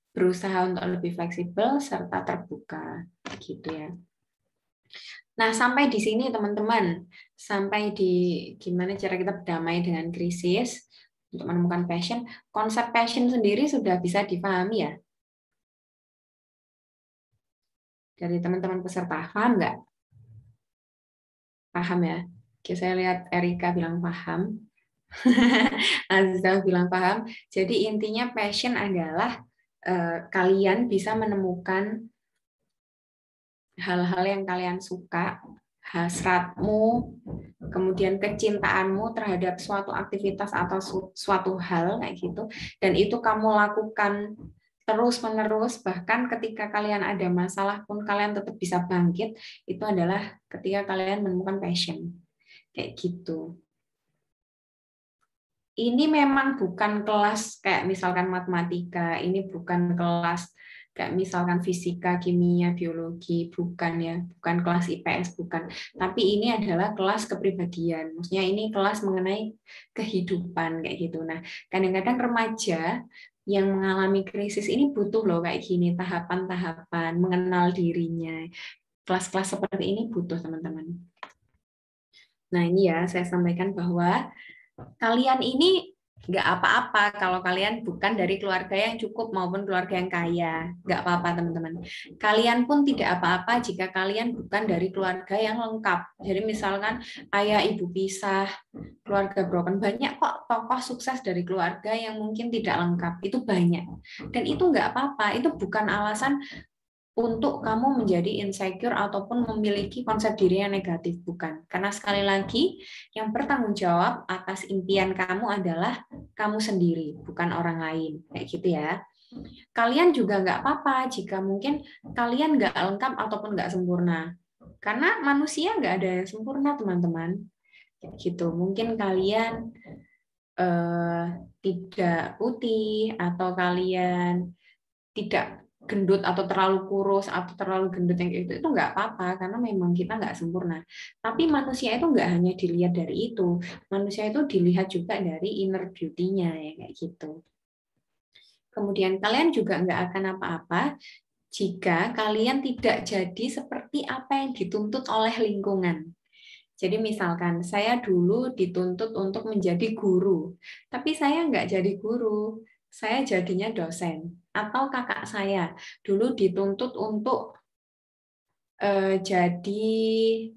berusaha untuk lebih fleksibel serta terbuka gitu ya. Nah, sampai di sini teman-teman, sampai di gimana cara kita berdamai dengan krisis untuk menemukan passion. Konsep passion sendiri sudah bisa dipahami ya? Dari teman-teman peserta, paham nggak? Paham ya? Oke, saya lihat Erika bilang paham. Aziza bilang paham. Jadi intinya passion adalah kalian bisa menemukan hal-hal yang kalian suka, hasratmu, kemudian kecintaanmu terhadap suatu aktivitas atau suatu hal kayak gitu, dan itu kamu lakukan terus-menerus, bahkan ketika kalian ada masalah pun kalian tetap bisa bangkit, itu adalah ketika kalian menemukan passion kayak gitu. Ini memang bukan kelas kayak misalkan matematika, ini bukan kelas Kayak misalkan fisika, kimia, biologi, bukan ya, bukan kelas IPS, bukan. Tapi ini adalah kelas kepribadian. Maksudnya ini kelas mengenai kehidupan kayak gitu. Nah, kadang-kadang remaja yang mengalami krisis ini butuh loh kayak gini, tahapan-tahapan mengenal dirinya. Kelas-kelas seperti ini butuh, teman-teman. Nah, ini ya saya sampaikan bahwa kalian ini nggak apa-apa kalau kalian bukan dari keluarga yang cukup maupun keluarga yang kaya. Nggak apa-apa, teman-teman. Kalian pun tidak apa-apa jika kalian bukan dari keluarga yang lengkap. Jadi misalkan ayah ibu pisah, keluarga broken. Banyak kok tokoh sukses dari keluarga yang mungkin tidak lengkap. Itu banyak. Dan itu nggak apa-apa. Itu bukan alasan untuk kamu menjadi insecure ataupun memiliki konsep diri yang negatif, bukan. Karena sekali lagi, yang bertanggung jawab atas impian kamu adalah kamu sendiri, bukan orang lain. Kayak gitu ya. Kalian juga nggak apa-apa jika mungkin kalian nggak lengkap ataupun nggak sempurna. Karena manusia nggak ada yang sempurna, teman-teman. Kayak gitu. Mungkin kalian tidak putih, atau kalian tidak gendut atau terlalu kurus atau terlalu gendut yang itu nggak apa-apa karena memang kita nggak sempurna. Tapi manusia itu nggak hanya dilihat dari itu, manusia itu dilihat juga dari inner beauty-nya ya kayak gitu. Kemudian kalian juga nggak akan apa-apa jika kalian tidak jadi seperti apa yang dituntut oleh lingkungan. Jadi misalkan saya dulu dituntut untuk menjadi guru, tapi saya nggak jadi guru, saya jadinya dosen. Atau kakak saya dulu dituntut untuk jadi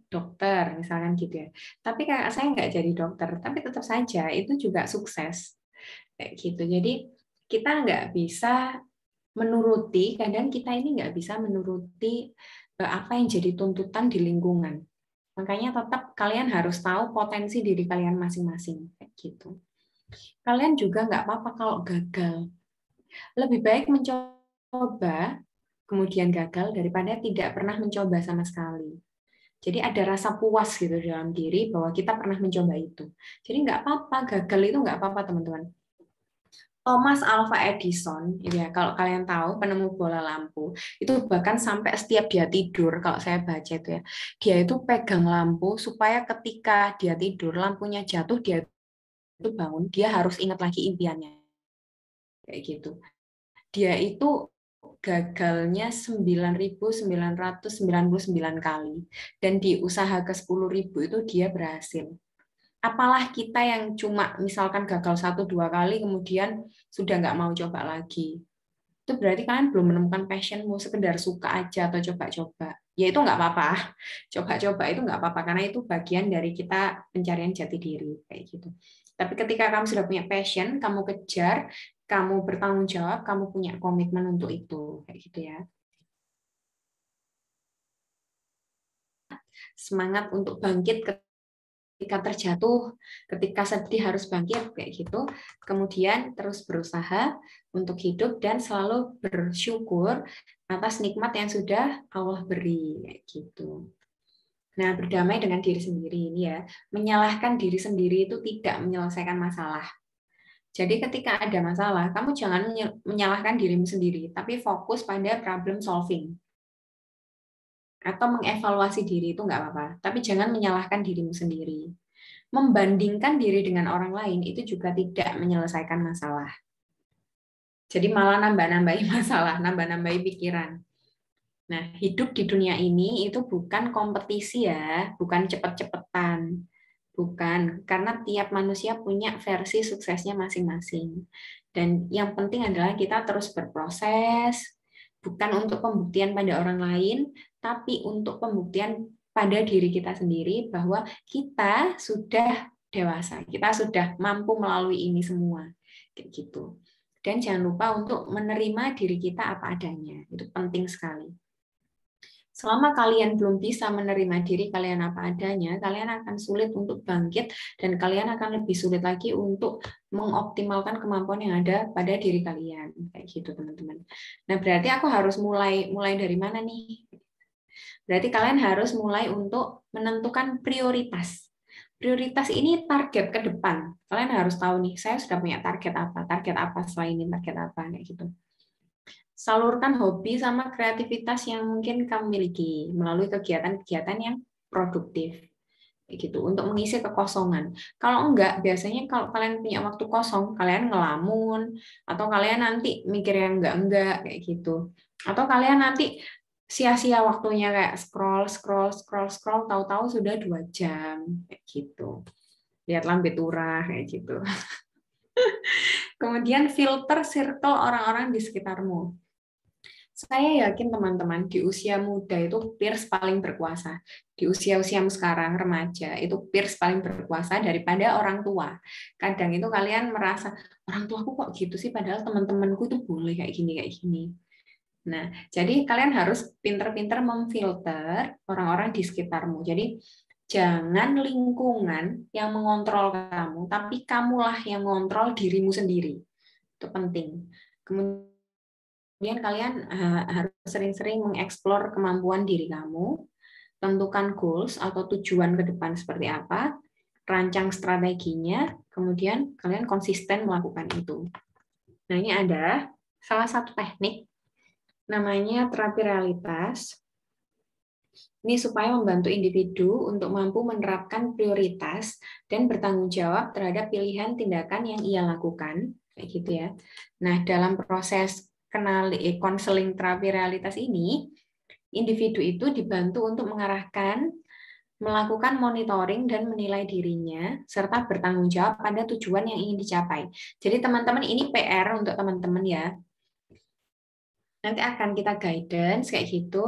dokter, misalkan gitu ya. Tapi kakak saya nggak jadi dokter, tapi tetap saja itu juga sukses. Kayak gitu. Jadi kita nggak bisa menuruti, kadang kita ini nggak bisa menuruti apa yang jadi tuntutan di lingkungan. Makanya tetap kalian harus tahu potensi diri kalian masing-masing. Kayak gitu. Kalian juga nggak apa-apa kalau gagal. Lebih baik mencoba, kemudian gagal, daripada tidak pernah mencoba sama sekali. Jadi ada rasa puas gitu dalam diri bahwa kita pernah mencoba itu. Jadi nggak apa-apa, gagal itu nggak apa-apa, teman-teman. Thomas Alva Edison, ya kalau kalian tahu penemu bola lampu, itu bahkan sampai setiap dia tidur, kalau saya baca itu ya, dia itu pegang lampu supaya ketika dia tidur lampunya jatuh, dia itu bangun, dia harus ingat lagi impiannya, kayak gitu. Dia itu gagalnya 9.999 kali, dan di usaha ke 10.000 itu dia berhasil. Apalah kita yang cuma misalkan gagal 1-2 kali kemudian sudah nggak mau coba lagi. Itu berarti kalian belum menemukan passionmu, sekedar suka aja atau coba-coba. Ya itu nggak apa-apa. Coba-coba itu nggak apa-apa karena itu bagian dari kita pencarian jati diri kayak gitu. Tapi ketika kamu sudah punya passion, kamu kejar, kamu bertanggung jawab, kamu punya komitmen untuk itu kayak gitu ya. Semangat untuk bangkit ketika terjatuh, ketika sedih harus bangkit kayak gitu. Kemudian terus berusaha untuk hidup dan selalu bersyukur atas nikmat yang sudah Allah beri kayak gitu. Nah, berdamai dengan diri sendiri ini ya. Menyalahkan diri sendiri itu tidak menyelesaikan masalah. Jadi ketika ada masalah, kamu jangan menyalahkan dirimu sendiri, tapi fokus pada problem solving. Atau mengevaluasi diri itu nggak apa-apa, tapi jangan menyalahkan dirimu sendiri. Membandingkan diri dengan orang lain itu juga tidak menyelesaikan masalah. Jadi malah nambah-nambahi masalah, nambah-nambahi pikiran. Nah, hidup di dunia ini itu bukan kompetisi ya, bukan cepet-cepetan. Bukan, karena tiap manusia punya versi suksesnya masing-masing. Dan yang penting adalah kita terus berproses, bukan untuk pembuktian pada orang lain, tapi untuk pembuktian pada diri kita sendiri bahwa kita sudah dewasa, kita sudah mampu melalui ini semua, kayak gitu. Dan jangan lupa untuk menerima diri kita apa adanya, itu penting sekali. Selama kalian belum bisa menerima diri kalian apa adanya, kalian akan sulit untuk bangkit dan kalian akan lebih sulit lagi untuk mengoptimalkan kemampuan yang ada pada diri kalian. Kayak gitu, teman-teman. Nah, berarti aku harus mulai dari mana nih? Berarti kalian harus mulai untuk menentukan prioritas. Prioritas ini target ke depan. Kalian harus tahu nih, saya sudah punya target apa selain ini, target apa kayak gitu. salurkan hobi sama kreativitas yang mungkin kamu miliki melalui kegiatan-kegiatan yang produktif. Gitu untuk mengisi kekosongan. Kalau enggak, biasanya kalau kalian punya waktu kosong, kalian ngelamun atau kalian nanti mikir yang enggak kayak gitu. Atau kalian nanti sia-sia waktunya kayak scroll, tahu-tahu sudah 2 jam kayak gitu. Lihat lambe turah kayak gitu. Kemudian filter circle orang-orang di sekitarmu. Saya yakin teman-teman di usia muda itu peers paling berkuasa. Di usia-usiamu sekarang remaja itu peers paling berkuasa daripada orang tua. Kadang itu kalian merasa orang tuaku kok gitu sih padahal teman-temanku itu boleh kayak gini kayak gini. Nah, jadi kalian harus pinter-pinter memfilter orang-orang di sekitarmu. Jadi jangan lingkungan yang mengontrol kamu, tapi kamulah yang mengontrol dirimu sendiri. Itu penting. Kemudian kalian harus sering-sering mengeksplor kemampuan diri kamu, tentukan goals atau tujuan ke depan seperti apa, rancang strateginya, kemudian kalian konsisten melakukan itu. Nah, ini ada salah satu teknik namanya terapi realitas. Ini supaya membantu individu untuk mampu menerapkan prioritas dan bertanggung jawab terhadap pilihan tindakan yang ia lakukan, kayak gitu ya. Nah, dalam proses konseling terapi realitas ini, individu itu dibantu untuk mengarahkan, melakukan monitoring dan menilai dirinya, serta bertanggung jawab pada tujuan yang ingin dicapai. Jadi teman-teman ini PR untuk teman-teman ya. Nanti akan kita guidance kayak gitu,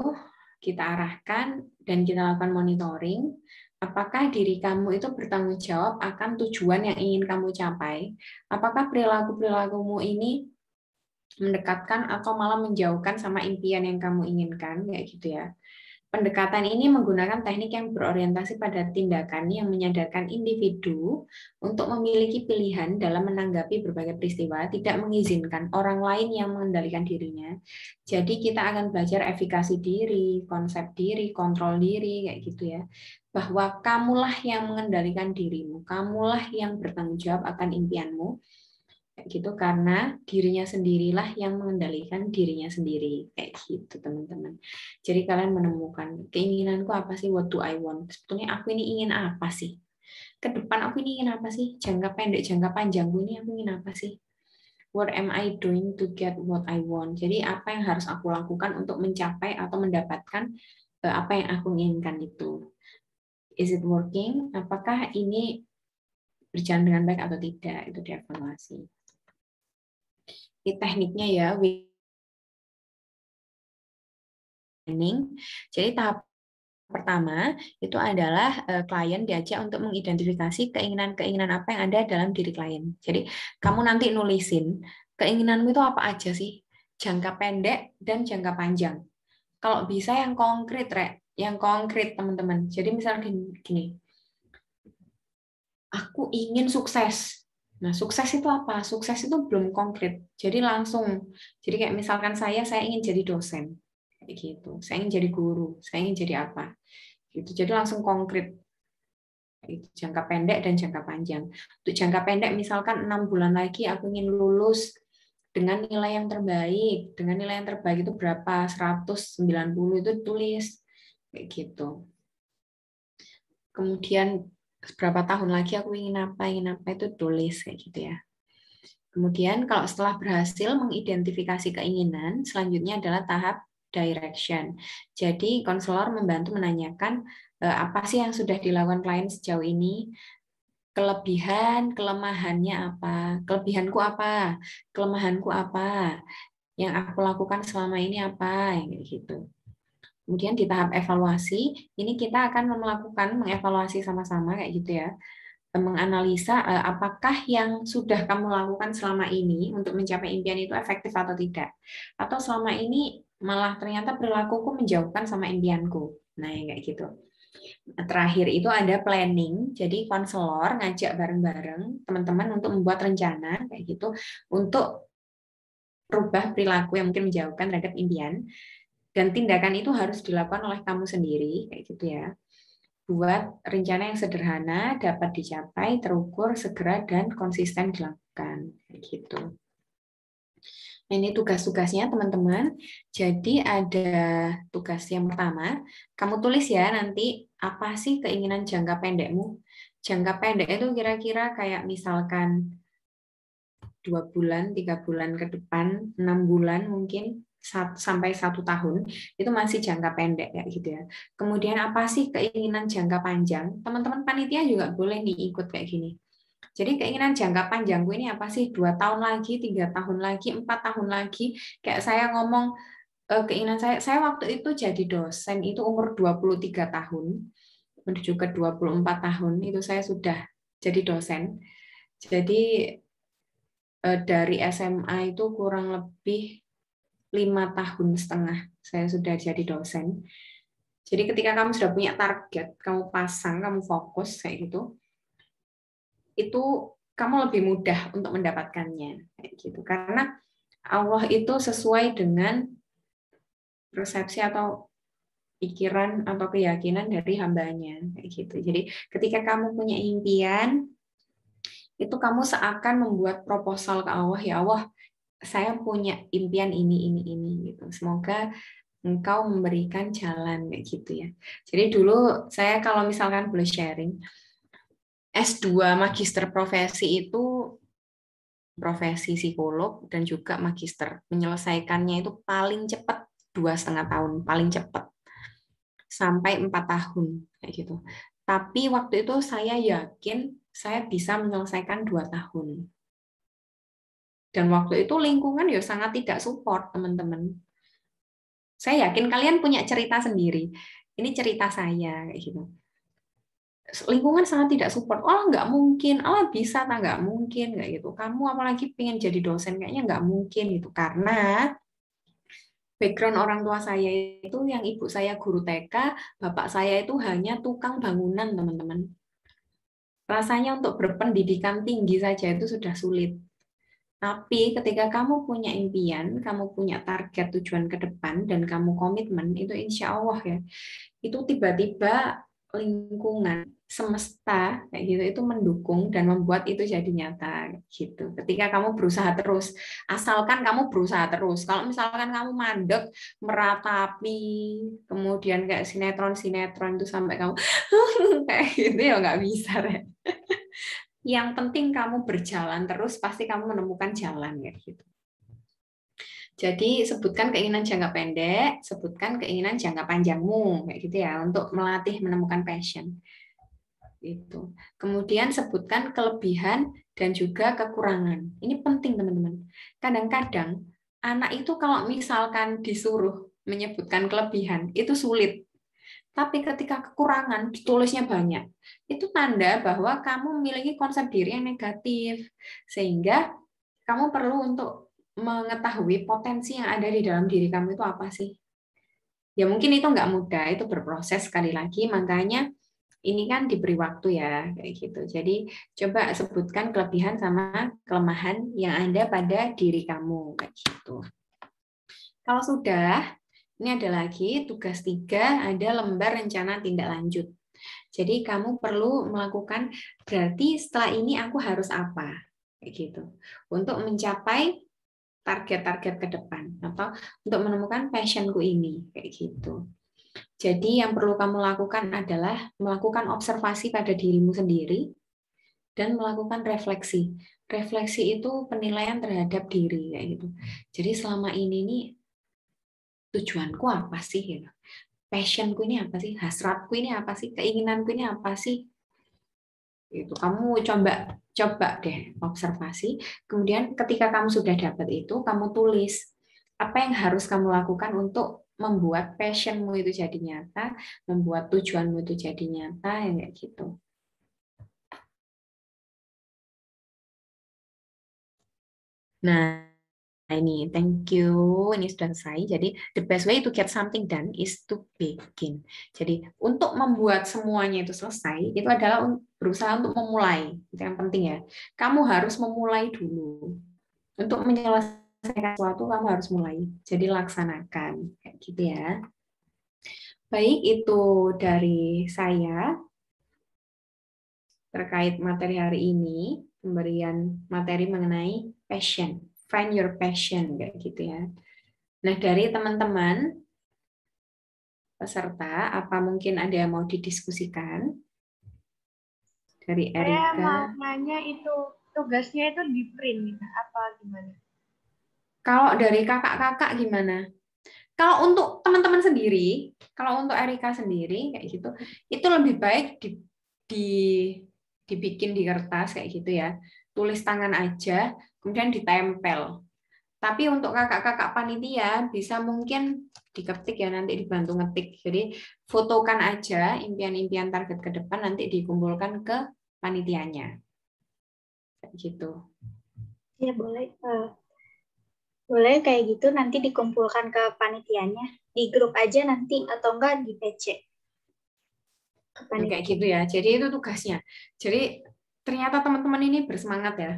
kita arahkan dan kita lakukan monitoring. Apakah diri kamu itu bertanggung jawab akan tujuan yang ingin kamu capai? Apakah perilaku-perilakumu ini mendekatkan atau malah menjauhkan sama impian yang kamu inginkan, kayak gitu ya. Pendekatan ini menggunakan teknik yang berorientasi pada tindakan yang menyadarkan individu untuk memiliki pilihan dalam menanggapi berbagai peristiwa, tidak mengizinkan orang lain yang mengendalikan dirinya. Jadi kita akan belajar efikasi diri, konsep diri, kontrol diri, kayak gitu ya. Bahwa kamulah yang mengendalikan dirimu, kamulah yang bertanggung jawab akan impianmu, kayak gitu, karena dirinya sendirilah yang mengendalikan dirinya sendiri, kayak gitu teman-teman. Jadi kalian menemukan keinginanku apa sih, what do I want, sebetulnya aku ini ingin apa sih, ke depan aku ini ingin apa sih, jangka pendek jangka panjangku ini aku ingin apa sih, what am I doing to get what I want. Jadi apa yang harus aku lakukan untuk mencapai atau mendapatkan apa yang aku inginkan itu. Is it working, apakah ini berjalan dengan baik atau tidak, itu dievaluasi. Ini tekniknya ya, winning. Jadi tahap pertama itu adalah klien diajak untuk mengidentifikasi keinginan-keinginan apa yang ada dalam diri klien. Jadi kamu nanti nulisin keinginanmu itu apa aja sih, jangka pendek dan jangka panjang. Kalau bisa yang konkret, yang konkret teman-teman. Jadi misalnya gini, aku ingin sukses. Nah, sukses itu apa? Sukses itu belum konkret. Jadi langsung. Jadi kayak misalkan saya ingin jadi dosen. Kayak gitu. Saya ingin jadi guru. Saya ingin jadi apa? Gitu. Jadi langsung konkret. Itu jangka pendek dan jangka panjang. Untuk jangka pendek misalkan 6 bulan lagi aku ingin lulus dengan nilai yang terbaik. Dengan nilai yang terbaik itu berapa? 190 itu tulis. Kayak gitu. Kemudian berapa tahun lagi aku ingin apa itu tulis kayak gitu ya. Kemudian kalau setelah berhasil mengidentifikasi keinginan, selanjutnya adalah tahap direction. Jadi konselor membantu menanyakan apa sih yang sudah dilakukan klien sejauh ini, kelebihan, kelemahannya apa, kelebihanku apa, kelemahanku apa, yang aku lakukan selama ini apa, yang gitu. Kemudian di tahap evaluasi, ini kita akan mengevaluasi sama-sama kayak gitu ya, menganalisa apakah yang sudah kamu lakukan selama ini untuk mencapai impian itu efektif atau tidak. Atau selama ini malah ternyata perilakuku menjauhkan sama impianku. Nah, yang kayak gitu. Terakhir itu ada planning, jadi konselor ngajak bareng-bareng teman-teman untuk membuat rencana kayak gitu untuk rubah perilaku yang mungkin menjauhkan terhadap impian. Dan tindakan itu harus dilakukan oleh kamu sendiri, kayak gitu ya. Buat rencana yang sederhana, dapat dicapai, terukur, segera, dan konsisten dilakukan. Kayak gitu. Ini tugas-tugasnya teman-teman. Jadi ada tugas yang pertama, kamu tulis ya nanti apa sih keinginan jangka pendekmu. Jangka pendek itu kira-kira kayak misalkan 2 bulan, 3 bulan ke depan, 6 bulan mungkin, sampai 1 tahun, itu masih jangka pendek kayak gitu ya. Kemudian apa sih keinginan jangka panjang? Teman-teman panitia juga boleh nih ikut kayak gini. Jadi keinginan jangka panjangku ini apa sih? 2 tahun lagi, 3 tahun lagi, 4 tahun lagi. Kayak saya ngomong, keinginan saya waktu itu jadi dosen itu umur 23 tahun, menuju ke 24 tahun, itu saya sudah jadi dosen. Jadi dari SMA itu kurang lebih 5,5 tahun saya sudah jadi dosen. Jadi ketika kamu sudah punya target, kamu pasang, kamu fokus kayak gitu, itu kamu lebih mudah untuk mendapatkannya kayak gitu. Karena Allah itu sesuai dengan persepsi atau pikiran atau keyakinan dari hambanya kayak gitu. Jadi ketika kamu punya impian, itu kamu seakan membuat proposal ke Allah, ya Allah, saya punya impian ini gitu. Semoga Engkau memberikan jalan kayak gitu ya. Jadi dulu saya kalau misalkan boleh sharing, S2 magister profesi itu profesi psikolog dan juga magister. Menyelesaikannya itu paling cepat 2,5 tahun, paling cepat sampai 4 tahun kayak gitu. Tapi waktu itu saya yakin saya bisa menyelesaikan 2 tahun. Dan waktu itu lingkungan ya sangat tidak support, teman-teman. Saya yakin kalian punya cerita sendiri. Ini cerita saya kayak gitu. Lingkungan sangat tidak support. Oh, nggak mungkin. Oh, bisa tak nggak mungkin kayak gitu. Kamu apalagi pengen jadi dosen kayaknya nggak mungkin gitu. Karena background orang tua saya itu yang ibu saya guru TK, bapak saya itu hanya tukang bangunan, teman-teman. Rasanya untuk berpendidikan tinggi saja itu sudah sulit. Tapi ketika kamu punya impian, kamu punya target tujuan ke depan, dan kamu komitmen, itu insya Allah ya, itu tiba-tiba lingkungan semesta kayak gitu itu mendukung dan membuat itu jadi nyata gitu. Ketika kamu berusaha terus, asalkan kamu berusaha terus. Kalau misalkan kamu mandek, meratapi, kemudian kayak sinetron-sinetron itu sampai kamu kayak gitu ya nggak bisa, Re. Yang penting kamu berjalan terus, pasti kamu menemukan jalan kayak gitu. Jadi sebutkan keinginan jangka pendek, sebutkan keinginan jangka panjangmu kayak gitu ya untuk melatih menemukan passion. Itu. Kemudian sebutkan kelebihan dan juga kekurangan. Ini penting, teman-teman. Kadang-kadang anak itu kalau misalkan disuruh menyebutkan kelebihan, itu sulit. Tapi ketika kekurangan ditulisnya banyak, itu tanda bahwa kamu memiliki konsep diri yang negatif. Sehingga kamu perlu untuk mengetahui potensi yang ada di dalam diri kamu itu apa sih. Ya mungkin itu nggak mudah, itu berproses sekali lagi, makanya ini kan diberi waktu ya, kayak gitu. Jadi coba sebutkan kelebihan sama kelemahan yang ada pada diri kamu, kayak gitu. Kalau sudah, ini ada lagi tugas 3, ada lembar rencana tindak lanjut. Jadi kamu perlu melakukan, berarti setelah ini aku harus apa, kayak gitu. Untuk mencapai target-target ke depan atau untuk menemukan passionku ini, kayak gitu. Jadi yang perlu kamu lakukan adalah melakukan observasi pada dirimu sendiri dan melakukan refleksi. Refleksi itu penilaian terhadap diri kayak gitu. Jadi selama ini nih tujuanku apa sih gitu. Passionku ini apa sih? Hasratku ini apa sih? Keinginanku ini apa sih? Itu kamu coba deh observasi. Kemudian ketika kamu sudah dapat itu, kamu tulis apa yang harus kamu lakukan untuk membuat passionmu itu jadi nyata, membuat tujuanmu itu jadi nyata, ya kayak gitu. Nah, ini thank you, ini sudah selesai. Jadi the best way to get something done is to begin. Jadi untuk membuat semuanya itu selesai, itu adalah berusaha untuk memulai. Itu yang penting ya. Kamu harus memulai dulu. Untuk menyelesaikan sesuatu kamu harus mulai. Jadi laksanakan kayak gitu ya. Baik, itu dari saya terkait materi hari ini, pemberian materi mengenai passion. Find your passion, kayak gitu ya. Nah, dari teman-teman peserta, apa mungkin ada yang mau didiskusikan? Dari Saya mau Erika. nanya itu tugasnya itu di print apa gimana? Kalau dari kakak-kakak gimana? Kalau untuk teman-teman sendiri, kalau untuk Erika sendiri kayak gitu, itu lebih baik dibikin di kertas kayak gitu ya. Tulis tangan aja, kemudian ditempel. Tapi untuk kakak-kakak panitia bisa mungkin diketik ya, nanti dibantu ngetik. Jadi fotokan aja impian-impian target ke depan, nanti dikumpulkan ke panitianya. Kayak gitu. Ya boleh. Boleh kayak gitu nanti dikumpulkan ke panitianya. Di grup aja nanti atau enggak di PC. Ke Nah, kayak gitu panitia. ya. Jadi itu tugasnya. Jadi ternyata teman-teman ini bersemangat ya.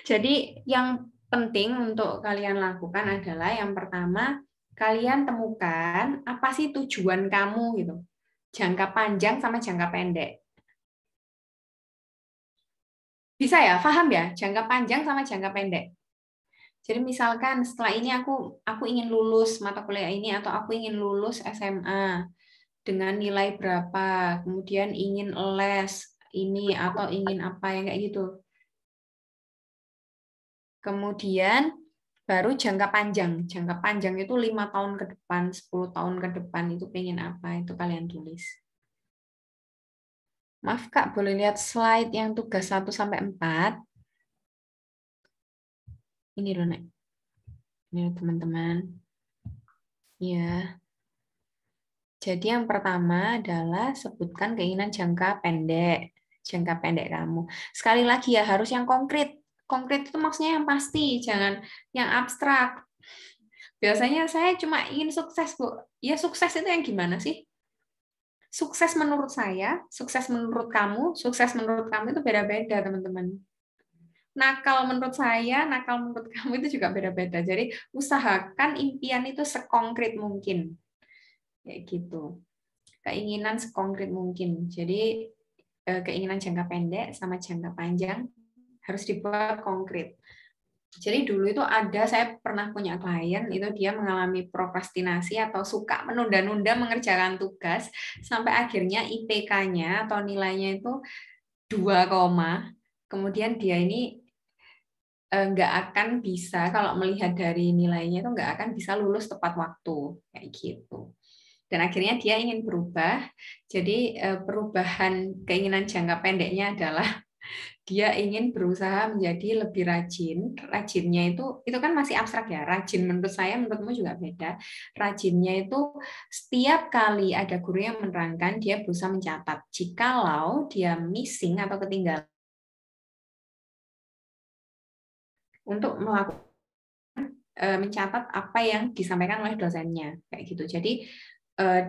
Jadi yang penting untuk kalian lakukan adalah yang pertama, kalian temukan apa sih tujuan kamu gitu. Jangka panjang sama jangka pendek. Bisa ya? Paham ya? Jangka panjang sama jangka pendek. Jadi misalkan setelah ini aku ingin lulus mata kuliah ini atau aku ingin lulus SMA dengan nilai berapa, kemudian ingin les ini atau ingin apa yang kayak gitu. Kemudian baru jangka panjang. Jangka panjang itu 5 tahun ke depan, 10 tahun ke depan itu pengen apa, itu kalian tulis. Maaf Kak, boleh lihat slide yang tugas 1 sampai 4. Ini loh, Nek. Ini teman-teman. Ya. Jadi yang pertama adalah sebutkan keinginan jangka pendek. Jangka pendek kamu. Sekali lagi ya, harus yang konkret. Konkret itu maksudnya yang pasti, jangan yang abstrak. Biasanya saya cuma ingin sukses, Bu. Ya sukses itu yang gimana sih? Sukses menurut saya, sukses menurut kamu itu beda-beda, teman-teman. Nakal menurut saya, nakal menurut kamu itu juga beda-beda. Jadi usahakan impian itu sekonkret mungkin. Kayak gitu. Keinginan sekonkret mungkin. Jadi keinginan jangka pendek sama jangka panjang harus dibuat konkret. Jadi dulu itu saya pernah punya klien, itu dia mengalami prokrastinasi atau suka menunda-nunda mengerjakan tugas, sampai akhirnya IPK-nya atau nilainya itu 2, kemudian dia ini nggak akan bisa, kalau melihat dari nilainya itu nggak akan bisa lulus tepat waktu, kayak gitu. Dan akhirnya dia ingin berubah, jadi perubahan keinginan jangka pendeknya adalah dia ingin berusaha menjadi lebih rajin. Rajinnya itu kan masih abstrak ya. Rajin menurut saya, menurutmu juga beda. Rajinnya itu setiap kali ada guru yang menerangkan, dia berusaha mencatat. Jikalau dia missing atau ketinggalan untuk melakukan mencatat apa yang disampaikan oleh dosennya, kayak gitu. Jadi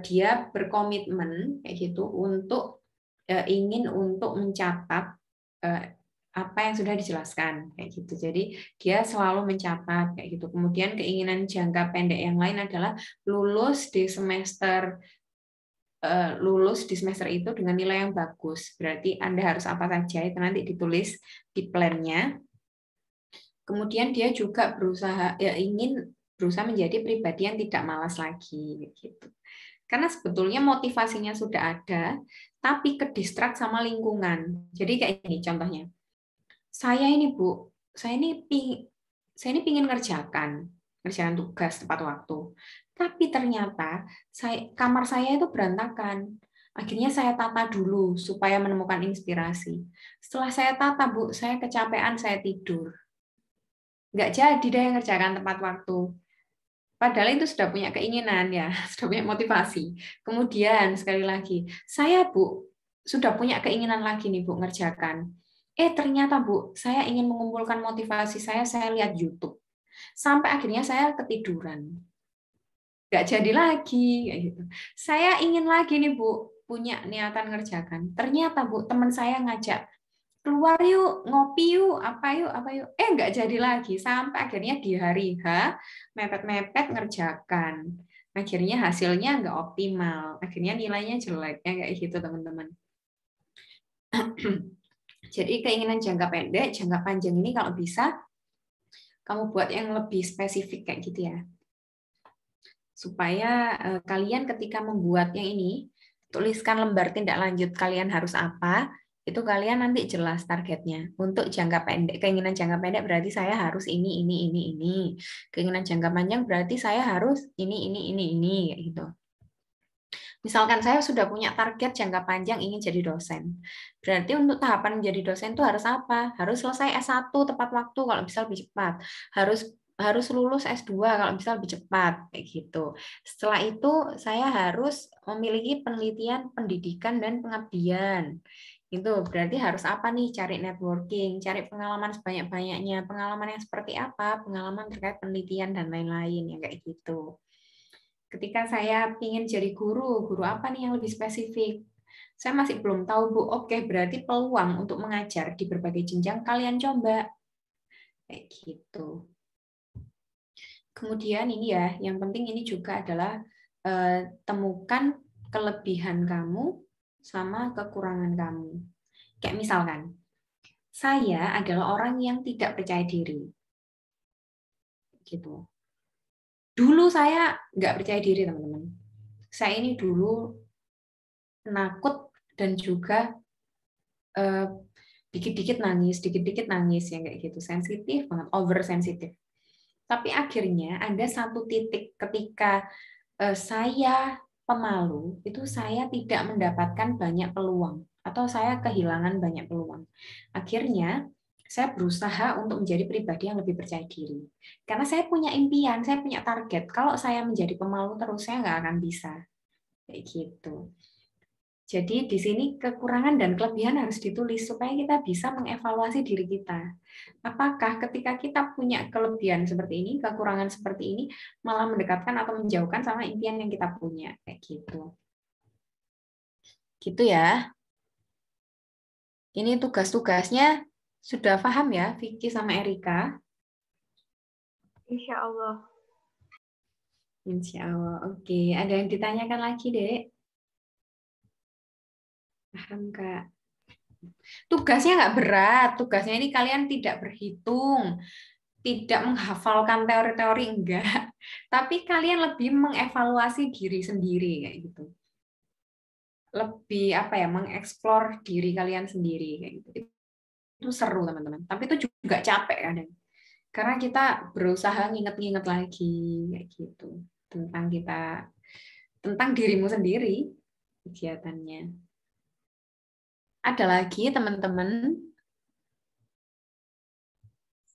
dia berkomitmen kayak gitu untuk ingin untuk mencatat apa yang sudah dijelaskan kayak gitu. Jadi dia selalu mencatat kayak gitu. Kemudian keinginan jangka pendek yang lain adalah lulus di semester itu dengan nilai yang bagus. Berarti Anda harus apa saja itu nanti ditulis di plan-nya. Kemudian dia juga ingin berusaha menjadi pribadi yang tidak malas lagi gitu. Karena sebetulnya motivasinya sudah ada, tapi kedistrak sama lingkungan. Jadi kayak ini contohnya. Saya ini Bu, saya ini pingin ngerjakan tugas tepat waktu. Tapi ternyata kamar saya itu berantakan. Akhirnya saya tata dulu supaya menemukan inspirasi. Setelah saya tata, Bu, saya kecapean, saya tidur. Nggak jadi deh ngerjakan tepat waktu. Padahal itu sudah punya keinginan ya, sudah punya motivasi. Kemudian sekali lagi, saya Bu sudah punya keinginan lagi nih Bu ngerjakan. Ternyata Bu, saya ingin mengumpulkan motivasi saya lihat YouTube. Sampai akhirnya saya ketiduran. Nggak jadi lagi kayak gitu. Saya ingin lagi nih Bu punya niatan ngerjakan. Ternyata Bu teman saya ngajak keluar yuk, ngopi yuk, apa yuk. Nggak jadi lagi. Sampai akhirnya di hari H, mepet-mepet ngerjakan. Akhirnya hasilnya nggak optimal. Akhirnya nilainya jelek. Ya, kayak gitu, teman-teman. Jadi keinginan jangka pendek, jangka panjang ini kalau bisa kamu buat yang lebih spesifik kayak gitu ya. Supaya kalian ketika membuat yang ini, tuliskan lembar tindak lanjut kalian harus apa, itu kalian nanti jelas targetnya. Untuk jangka pendek, keinginan jangka pendek berarti saya harus ini. Keinginan jangka panjang berarti saya harus ini, kayak gitu. Misalkan saya sudah punya target jangka panjang ingin jadi dosen. Berarti untuk tahapan menjadi dosen itu harus apa? Harus selesai S1 tepat waktu kalau bisa lebih cepat. Harus lulus S2 kalau bisa lebih cepat kayak gitu. Setelah itu saya harus memiliki penelitian, pendidikan dan pengabdian. Itu berarti harus apa nih? Cari networking, cari pengalaman sebanyak-banyaknya. Pengalaman yang seperti apa? Pengalaman terkait penelitian dan lain-lain yang kayak gitu. Ketika saya ingin jadi guru apa nih yang lebih spesifik? Saya masih belum tahu, Bu. Oke, berarti peluang untuk mengajar di berbagai jenjang kalian coba. Kayak gitu. Kemudian ini ya, yang penting ini juga adalah temukan kelebihan kamu sama kekurangan kamu. Kayak misalkan, saya adalah orang yang tidak percaya diri. Gitu. Dulu saya nggak percaya diri, teman-teman. Saya ini dulu penakut dan juga dikit-dikit nangis yang kayak gitu, sensitif banget, oversensitif. Tapi akhirnya ada satu titik ketika saya pemalu, itu saya tidak mendapatkan banyak peluang atau saya kehilangan banyak peluang. Akhirnya saya berusaha untuk menjadi pribadi yang lebih percaya diri. Karena saya punya impian, saya punya target. Kalau saya menjadi pemalu terus, saya nggak akan bisa. Kayak gitu. Jadi di sini kekurangan dan kelebihan harus ditulis supaya kita bisa mengevaluasi diri kita. Apakah ketika kita punya kelebihan seperti ini, kekurangan seperti ini, malah mendekatkan atau menjauhkan sama impian yang kita punya. Kayak gitu. Gitu ya. Ini tugas-tugasnya sudah paham ya, Vicky sama Erika? Insya Allah. Insya Allah. Oke, ada yang ditanyakan lagi, Dek? Paham, Kak? Tugasnya nggak berat. Tugasnya ini kalian tidak berhitung, tidak menghafalkan teori-teori, enggak. Tapi kalian lebih mengevaluasi diri sendiri kayak gitu. Lebih apa ya, mengeksplor diri kalian sendiri kayak gitu. Itu seru, teman-teman. Tapi itu juga capek kadang. Karena kita berusaha nginget-nginget lagi kayak gitu tentang dirimu sendiri kegiatannya. Ada lagi teman-teman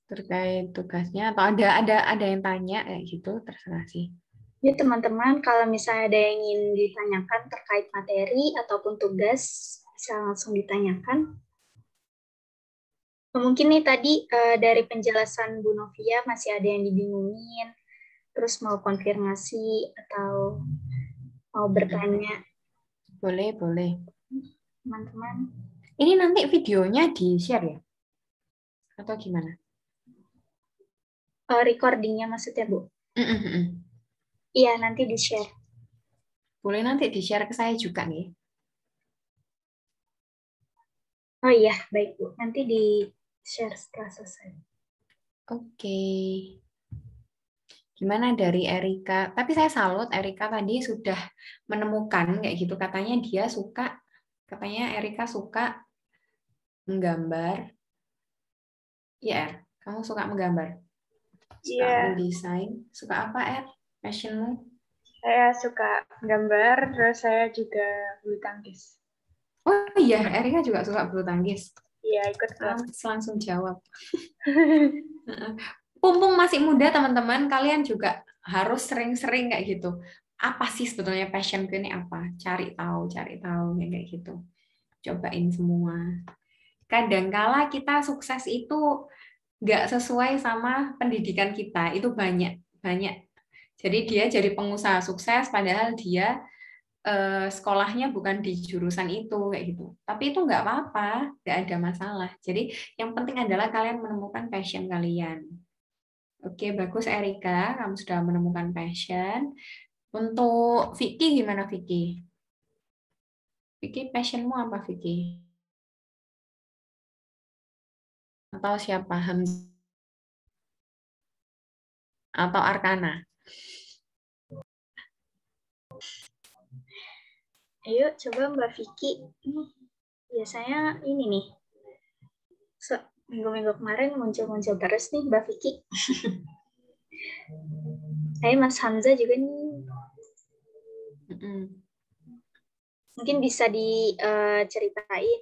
terkait tugasnya atau ada yang tanya kayak gitu, terserah sih. Ya teman-teman, kalau misalnya ada yang ingin ditanyakan terkait materi ataupun tugas, bisa langsung ditanyakan. Mungkin nih tadi dari penjelasan Bu Novia masih ada yang dibingungin, terus mau konfirmasi atau mau bertanya. Boleh. Teman-teman. Ini nanti videonya di-share ya? Atau gimana? Recordingnya maksudnya, Bu? Iya, nanti di-share. Boleh nanti di-share ke saya juga nih. Oh iya, baik Bu. Nanti di-share setelah selesai. Oke. Gimana dari Erika? Tapi saya salut, Erika tadi sudah menemukan kayak gitu. Katanya Erika suka menggambar. Iya, kamu suka menggambar? Suka mendesain? Suka apa, passionmu? Saya suka gambar, terus saya juga bulu tangkis. Oh iya, Erika juga suka bulu tangkis. Iya, ikut klub. Langsung jawab. Mumpung masih muda, teman-teman, kalian juga harus sering-sering kayak gitu. Apa sih sebetulnya passionku ini apa? Cari tahu yang kayak gitu. Cobain semua. Kadangkala kita sukses itu nggak sesuai sama pendidikan kita. Itu banyak. Jadi dia jadi pengusaha sukses, padahal dia sekolahnya bukan di jurusan itu kayak gitu. Tapi itu nggak apa-apa, nggak ada masalah. Jadi yang penting adalah kalian menemukan passion kalian. Oke, bagus Erika, kamu sudah menemukan passion. Untuk Vicky gimana Vicky? Vicky, passionmu apa Vicky? Atau siapa? Hamzah? atau arkana? Ayo coba Mbak Vicky. Biasanya ini nih. Minggu-minggu kemarin muncul-muncul terus nih Mbak Vicky. Mas Hamzah juga nih. Mungkin bisa diceritain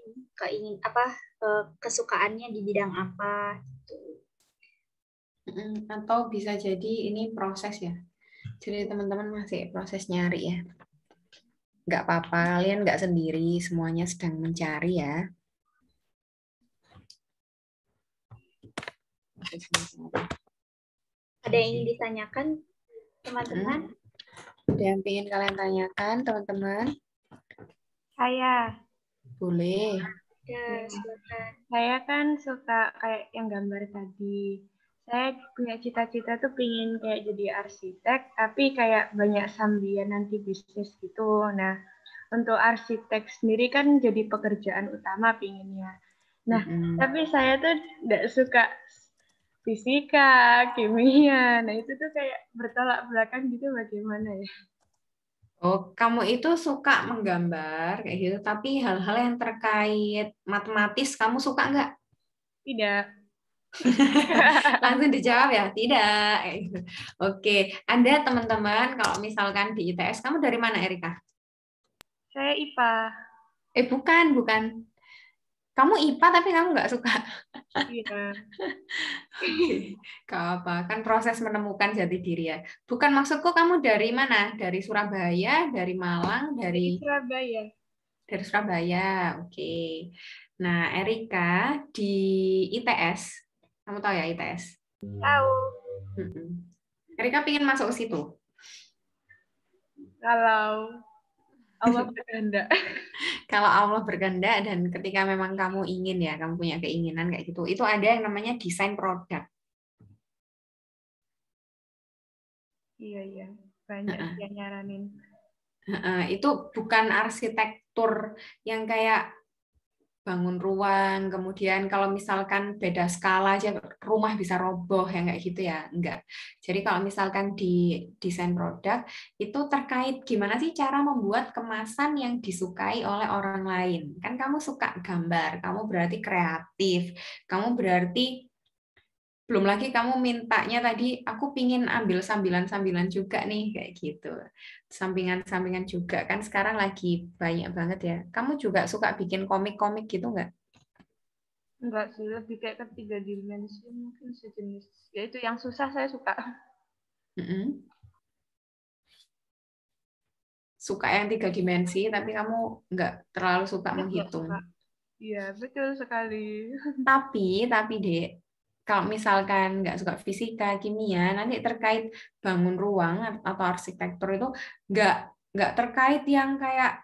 kesukaannya di bidang apa gitu. Atau bisa jadi ini proses ya. Jadi teman-teman masih proses nyari ya. Nggak apa-apa, kalian nggak sendiri, semuanya sedang mencari ya. Ada yang ingin ditanyakan teman-teman? Ada yang ingin kalian tanyakan teman-teman? Saya. Boleh. Ya, silakan. Saya kan suka kayak yang gambar tadi. Saya punya cita-cita tuh pingin kayak jadi arsitek, tapi kayak banyak sambian nanti bisnis gitu. Nah, untuk arsitek sendiri kan jadi pekerjaan utama pinginnya. Nah, tapi saya tuh nggak suka fisika, kimia. Nah, itu tuh kayak bertolak belakang gitu bagaimana ya? Oh, kamu itu suka menggambar kayak gitu, tapi hal-hal yang terkait matematis kamu suka nggak? Tidak. Langsung dijawab ya, tidak. Oke, Anda teman-teman kalau misalkan di ITS, kamu dari mana Erika? Saya IPA. Bukan. Kamu IPA tapi kamu nggak suka. Iya. Gak apa, kan proses menemukan jati diri ya. Bukan maksudku kamu dari mana? Dari Surabaya, dari Malang, Dari Surabaya. Dari Surabaya. Oke. Nah, Erika di ITS, kamu tahu ya ITS? Tahu. Erika pingin masuk ke situ. Kalau Allah berkehendak. Kalau Allah berkehendak dan ketika memang kamu ingin ya, kamu punya keinginan kayak gitu, itu ada yang namanya desain produk. Iya. Banyak yang nyaranin. Itu bukan arsitektur yang kayak bangun ruang, kemudian kalau misalkan beda skala aja rumah bisa roboh yang kayak gitu ya, enggak. Jadi kalau misalkan di desain produk itu terkait gimana sih cara membuat kemasan yang disukai oleh orang lain. Kan kamu suka gambar, kamu berarti kreatif, kamu berarti belum lagi kamu mintanya tadi aku pingin ambil sambilan-sambilan juga nih kayak gitu. Sampingan-sampingan juga kan sekarang lagi banyak banget ya. Kamu juga suka bikin komik-komik gitu nggak? Enggak sih, lebih kayak ketiga dimensi mungkin sejenis. Ya itu yang susah saya suka. Suka yang 3 dimensi tapi kamu nggak terlalu suka menghitung. Iya, betul sekali. Tapi Dek, kalau misalkan nggak suka fisika, kimia, nanti terkait bangun ruang atau arsitektur itu nggak terkait yang kayak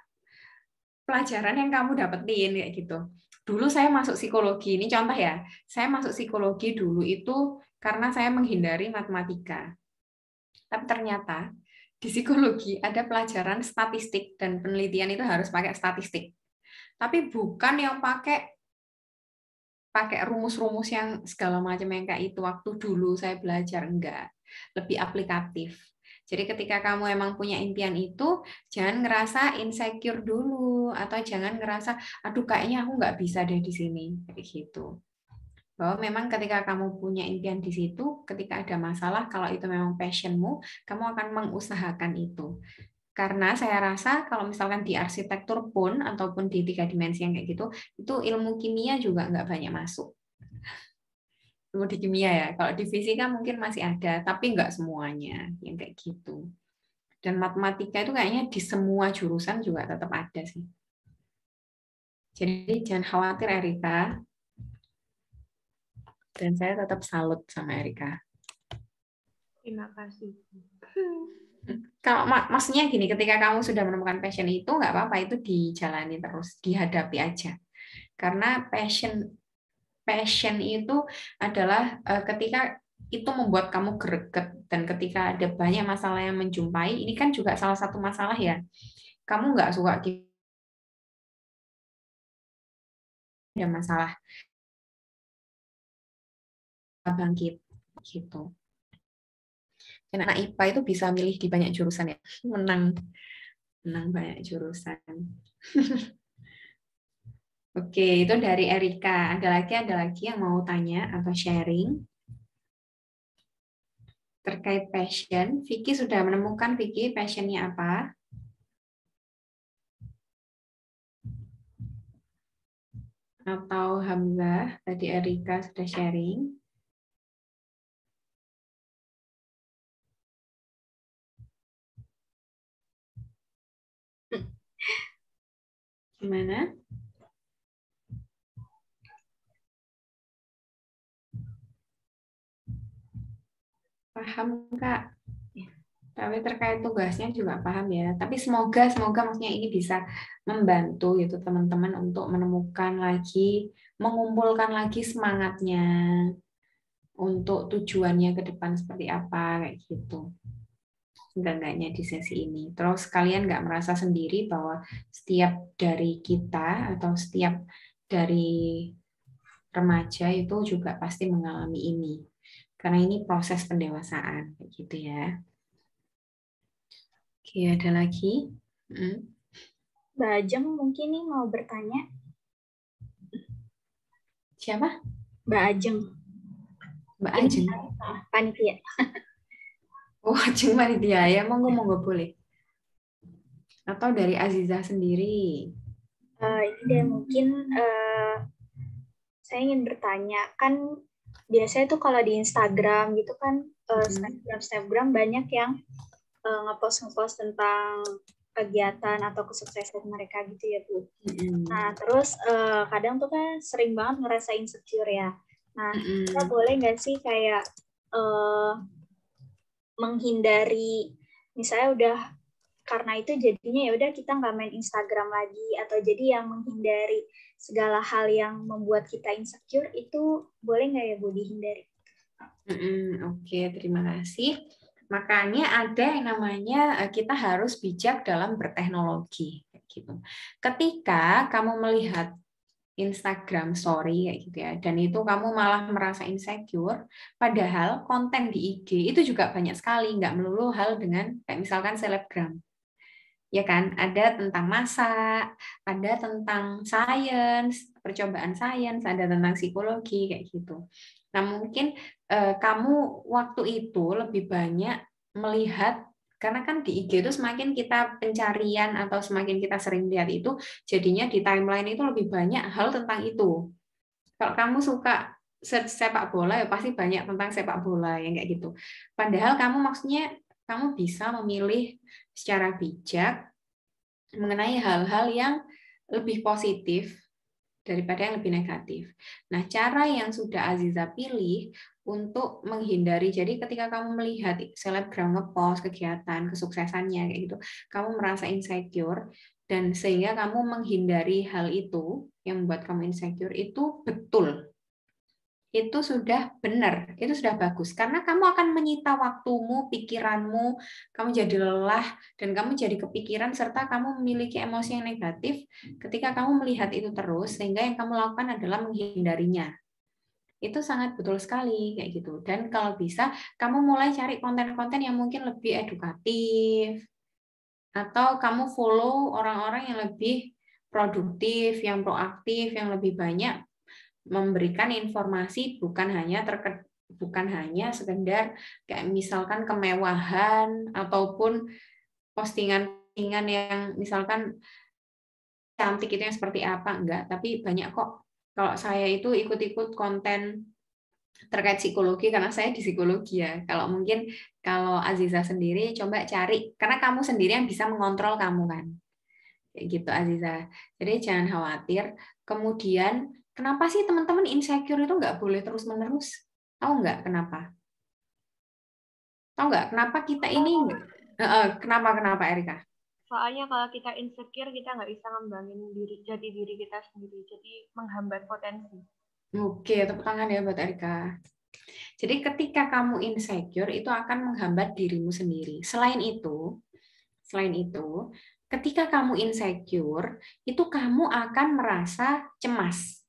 pelajaran yang kamu dapetin kayak gitu. Dulu saya masuk psikologi, ini contoh ya. Saya masuk psikologi dulu itu karena saya menghindari matematika. Tapi ternyata di psikologi ada pelajaran statistik dan penelitian itu harus pakai statistik. Tapi bukan yang pakai rumus-rumus yang segala macam yang kayak itu waktu dulu saya belajar, enggak. Lebih aplikatif. Jadi ketika kamu emang punya impian itu, jangan ngerasa insecure dulu atau jangan ngerasa aduh kayaknya aku nggak bisa deh di sini kayak gitu. Bahwa memang ketika kamu punya impian di situ, ketika ada masalah kalau itu memang passionmu, kamu akan mengusahakan itu. Karena saya rasa kalau misalkan di arsitektur pun ataupun di 3 dimensi yang kayak gitu, itu ilmu kimia juga nggak banyak masuk. Ilmu di kimia ya, kalau di fisika mungkin masih ada, tapi nggak semuanya yang kayak gitu. Dan matematika itu kayaknya di semua jurusan juga tetap ada sih. Jadi jangan khawatir Erika. Dan saya tetap salut sama Erika. Terima kasih. Kalau maksudnya gini, ketika kamu sudah menemukan passion itu nggak apa-apa, itu dijalani terus, dihadapi aja. Karena passion itu adalah ketika itu membuat kamu greget dan ketika ada banyak masalah yang menjumpai, ini kan juga salah satu masalah ya. Kamu nggak suka ada masalah bangkit gitu. Dan anak IPA itu bisa milih di banyak jurusan ya. Menang banyak jurusan. Oke, itu dari Erika. Ada lagi yang mau tanya atau sharing terkait passion. Vicky sudah menemukan Vicky passionnya apa? Atau Hamzah, tadi Erika sudah sharing. Gimana? Paham, Kak? Tapi terkait tugasnya juga paham ya. Tapi semoga maksudnya ini bisa membantu gitu teman-teman untuk menemukan lagi, mengumpulkan lagi semangatnya untuk tujuannya ke depan seperti apa kayak gitu. Enggaknya di sesi ini. Terus kalian nggak merasa sendiri bahwa setiap dari kita atau setiap dari remaja itu juga pasti mengalami ini. Karena ini proses pendewasaan kayak gitu ya. Oke, ada lagi? Mbak Ajeng mungkin nih mau bertanya. Siapa? Mbak Ajeng. Mbak Ajeng. Panitia. Oh, Ajeng panitia ya, monggo boleh. Atau dari Aziza sendiri? Ini deh mungkin saya ingin bertanya, kan biasanya tuh kalau di Instagram gitu kan, Snapgram banyak yang ngepost tentang kegiatan atau kesuksesan mereka gitu ya Bu. Nah terus kadang tuh kan sering banget ngerasa insecure ya. Nah kita boleh nggak sih kayak menghindari, misalnya udah karena itu jadinya ya udah kita nggak main Instagram lagi, atau jadi yang menghindari segala hal yang membuat kita insecure itu boleh nggak ya Bu dihindari? Oke, terima kasih. Makanya ada yang namanya kita harus bijak dalam berteknologi. Gitu. Ketika kamu melihat Instagram story kayak gitu ya, dan itu kamu malah merasa insecure, padahal konten di IG itu juga banyak sekali, nggak melulu hal dengan kayak misalkan selebgram. Ya kan, ada tentang masak, ada tentang sains, percobaan sains, ada tentang psikologi kayak gitu. Nah, mungkin kamu waktu itu lebih banyak melihat, karena kan di IG itu semakin kita pencarian atau semakin kita sering lihat itu, jadinya di timeline itu lebih banyak hal tentang itu. Kalau kamu suka sepak bola, ya pasti banyak tentang sepak bola yang kayak gitu. Padahal maksudnya kamu bisa memilih secara bijak mengenai hal-hal yang lebih positif daripada yang lebih negatif. Nah, cara yang sudah Aziza pilih untuk menghindari, jadi ketika kamu melihat selebgram ngepost kegiatan kesuksesannya kayak gitu, kamu merasa insecure, dan sehingga kamu menghindari hal itu yang membuat kamu insecure, itu betul. Itu sudah benar, itu sudah bagus. Karena kamu akan menyita waktumu, pikiranmu, kamu jadi lelah, dan kamu jadi kepikiran, serta kamu memiliki emosi yang negatif ketika kamu melihat itu terus, sehingga yang kamu lakukan adalah menghindarinya. Itu sangat betul sekali, kayak gitu. Dan kalau bisa, kamu mulai cari konten-konten yang mungkin lebih edukatif, atau kamu follow orang-orang yang lebih produktif, yang proaktif, yang lebih banyak memberikan informasi, bukan hanya sekedar kayak misalkan kemewahan ataupun postingan-postingan yang misalkan cantik itu yang seperti apa, enggak, tapi banyak kok. Kalau saya itu ikut-ikut konten terkait psikologi karena saya di psikologi ya. Kalau Aziza sendiri coba cari, karena kamu sendiri yang bisa mengontrol kamu kan. Kayak gitu Aziza. Jadi jangan khawatir. Kemudian kenapa sih teman-teman insecure itu nggak boleh terus-menerus? Tahu nggak kenapa? Tahu nggak kenapa kita ini? Kenapa Erika? Soalnya kalau kita insecure, kita nggak bisa ngembangin jati diri kita sendiri. Jadi menghambat potensi. Oke, tepuk tangan ya buat Erika. Jadi ketika kamu insecure, itu akan menghambat dirimu sendiri. Selain itu, ketika kamu insecure, itu kamu akan merasa cemas.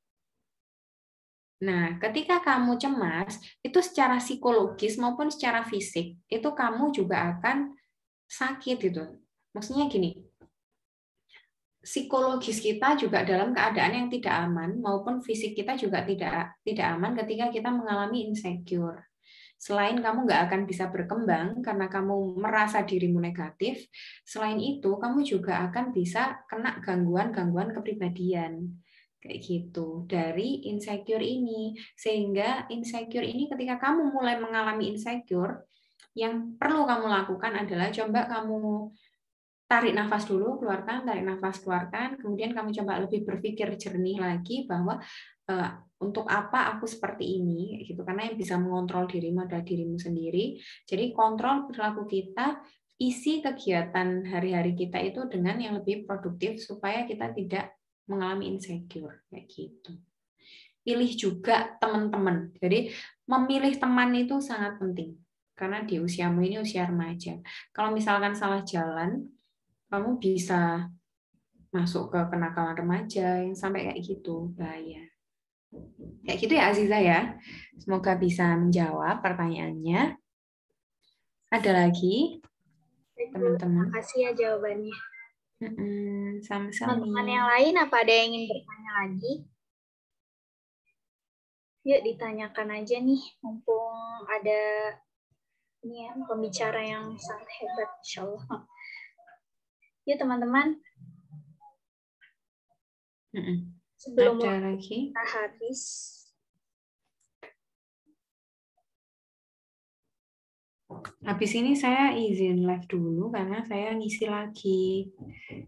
Nah, ketika kamu cemas, itu secara psikologis maupun secara fisik, itu kamu juga akan sakit gitu. Maksudnya gini, psikologis kita juga dalam keadaan yang tidak aman maupun fisik kita juga tidak aman ketika kita mengalami insecure. Selain kamu nggak akan bisa berkembang karena kamu merasa dirimu negatif, selain itu kamu juga akan bisa kena gangguan-gangguan kepribadian kayak gitu dari insecure ini. Sehingga insecure ini ketika kamu mulai mengalami insecure, yang perlu kamu lakukan adalah coba kamu tarik nafas dulu, keluarkan, tarik nafas, keluarkan, kemudian kamu coba lebih berpikir jernih lagi bahwa untuk apa aku seperti ini, gitu. Karena yang bisa mengontrol dirimu adalah dirimu sendiri. Jadi kontrol perilaku kita, isi kegiatan hari-hari kita itu dengan yang lebih produktif supaya kita tidak mengalami insecure, kayak gitu. Pilih juga teman-teman. Jadi memilih teman itu sangat penting karena di usiamu ini usia remaja. Kalau misalkan salah jalan, kamu bisa masuk ke kenakalan remaja yang sampai kayak gitu, bahaya. Kayak gitu ya Aziza ya. Semoga bisa menjawab pertanyaannya. Ada lagi teman-teman? Terima kasih ya jawabannya. Sama-sama. Teman-teman yang lain apa ada yang ingin bertanya lagi? Yuk ditanyakan aja nih, mumpung ada ini ya, pembicara yang sangat hebat, insya Allah. Yuk teman-teman, sebelum ada lagi? kita habis, habis ini saya izin live dulu karena saya ngisi lagi.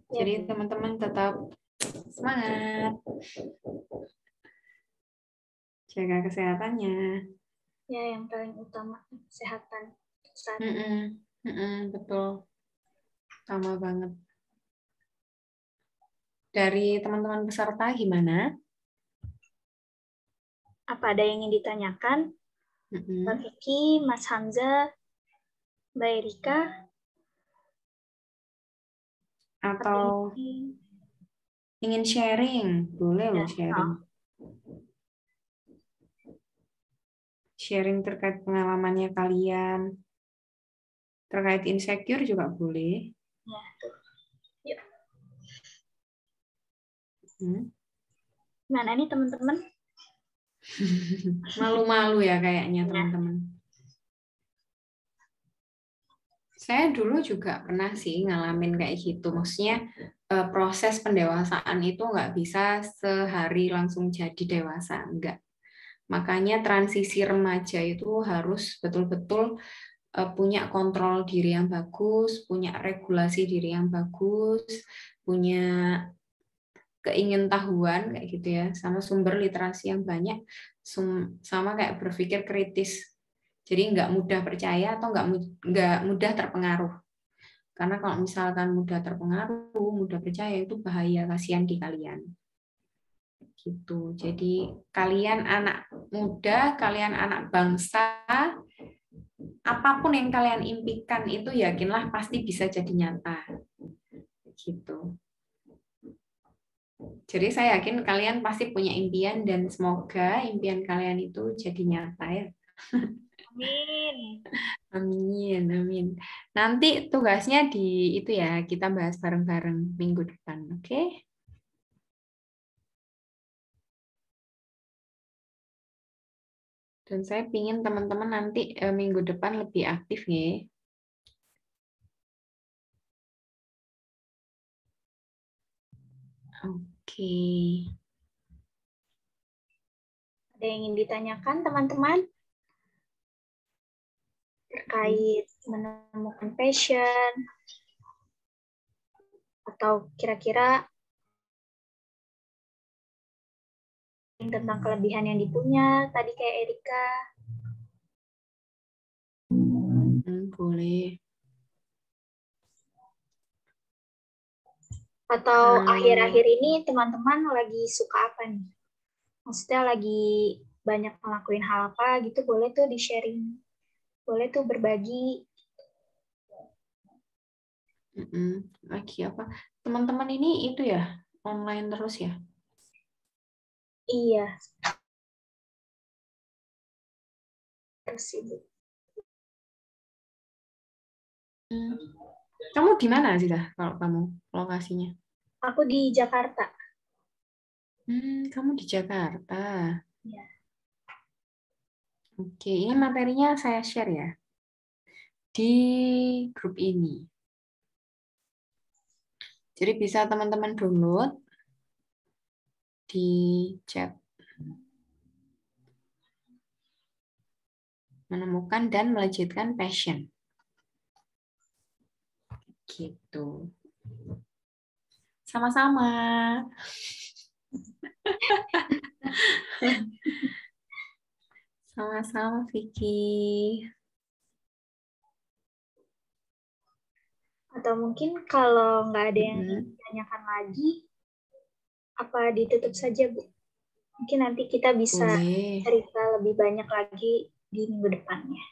Jadi teman-teman tetap semangat. Jaga kesehatannya. Ya, yang paling utama kesehatan. Betul. Sama banget. Dari teman-teman peserta gimana? Apa ada yang ingin ditanyakan? Mbak Kiki, Mas Hamzah, Mbak Erika? Atau ingin sharing? Boleh loh sharing. Sharing terkait pengalamannya kalian. Terkait insecure juga boleh. Ya, tuh. Yuk. Mana nih teman-teman? Malu-malu ya kayaknya teman-teman. Saya dulu juga pernah sih ngalamin kayak gitu. Maksudnya proses pendewasaan itu nggak bisa sehari langsung jadi dewasa. Enggak. Makanya transisi remaja itu harus betul-betul punya kontrol diri yang bagus, punya regulasi diri yang bagus, punya keingintahuan kayak gitu ya, sama sumber literasi yang banyak, sama kayak berpikir kritis. Jadi nggak mudah percaya atau nggak mudah terpengaruh. Karena kalau misalkan mudah terpengaruh, mudah percaya itu bahaya, kasihan di kalian. Gitu. Jadi kalian anak muda, kalian anak bangsa, apapun yang kalian impikan itu yakinlah pasti bisa jadi nyata. Gitu. Jadi saya yakin kalian pasti punya impian dan semoga impian kalian itu jadi nyata ya. Amin. Amin, amin. Nanti tugasnya di itu ya, kita bahas bareng-bareng minggu depan, oke? Dan saya pingin teman-teman nanti minggu depan lebih aktif ya. Oke. Ada yang ingin ditanyakan teman-teman? Terkait menemukan passion, atau kira-kira tentang kelebihan yang dipunya, tadi kayak Erika. Boleh. Atau akhir-akhir ini teman-teman lagi suka apa nih? Maksudnya lagi banyak ngelakuin hal apa gitu, boleh tuh di-sharing. Boleh tuh berbagi. Lagi apa? Teman-teman ini itu ya, online terus ya? Iya. sih, Bu. Kamu di mana sih dah kalau kamu lokasinya? Aku di Jakarta. Kamu di Jakarta. Ya. Oke, ini materinya saya share ya di grup ini. Jadi bisa teman-teman download di chat. Menemukan dan melejitkan passion. Gitu. Sama-sama. Sama-sama, Vicky. Atau mungkin kalau nggak ada yang ditanyakan lagi, apa ditutup saja, Bu? Mungkin nanti kita bisa cerita lebih banyak lagi di minggu depannya.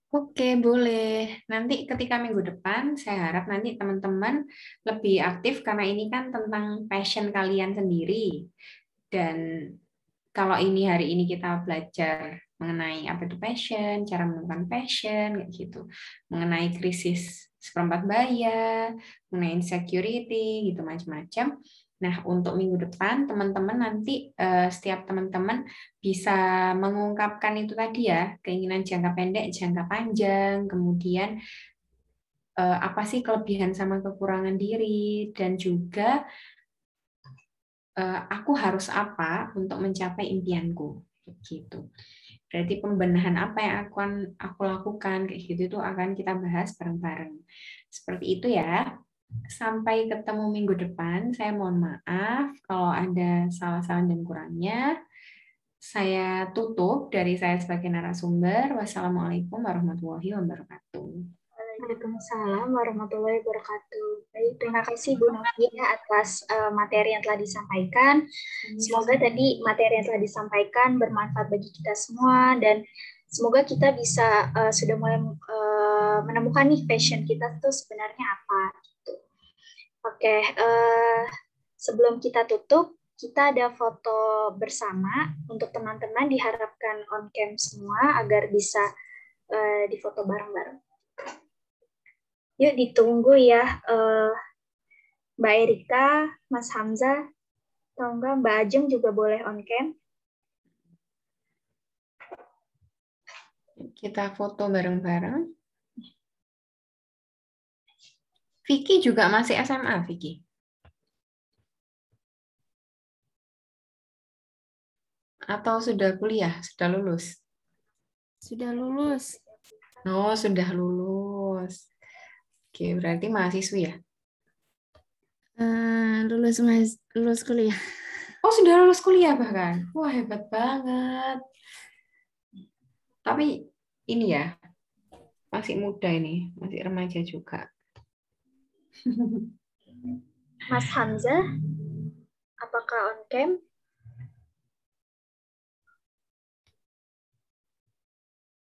Oke, boleh. Nanti ketika minggu depan, saya harap nanti teman-teman lebih aktif karena ini kan tentang passion kalian sendiri. Dan kalau ini hari ini kita belajar mengenai apa itu passion, cara menemukan passion, kayak gitu. Mengenai krisis seperempat baya, mengenai insecurity, gitu macam-macam. Nah, untuk minggu depan, teman-teman nanti setiap teman-teman bisa mengungkapkan itu tadi ya, keinginan jangka pendek, jangka panjang, kemudian apa sih kelebihan sama kekurangan diri, dan juga aku harus apa untuk mencapai impianku, gitu. Berarti pembenahan apa yang aku lakukan kayak gitu itu akan kita bahas bareng-bareng. Seperti itu ya. Sampai ketemu minggu depan. Saya mohon maaf kalau ada salah-salah dan kurangnya. Saya tutup dari saya sebagai narasumber. Wassalamualaikum warahmatullahi wabarakatuh. Waalaikumsalam warahmatullahi wabarakatuh. Baik, terima kasih Bu Novia atas materi yang telah disampaikan. Semoga tadi materi yang telah disampaikan bermanfaat bagi kita semua dan semoga kita bisa sudah mulai menemukan nih passion kita tuh sebenarnya apa. Gitu. Oke, sebelum kita tutup, kita ada foto bersama untuk teman-teman diharapkan on cam semua agar bisa difoto bareng-bareng. Yuk ditunggu ya Mbak Erika, Mas Hamzah, atau enggak Mbak Ajeng juga boleh on cam. Kita foto bareng-bareng. Vicky juga masih SMA, Vicky? Atau sudah kuliah, sudah lulus? Sudah lulus. Oh, sudah lulus. Oke, berarti mahasiswi ya? Lulus kuliah. Oh, sudah lulus kuliah bahkan? Wah, hebat banget. Tapi ini ya, masih muda ini, masih remaja juga. Mas Hamzah, apakah on cam?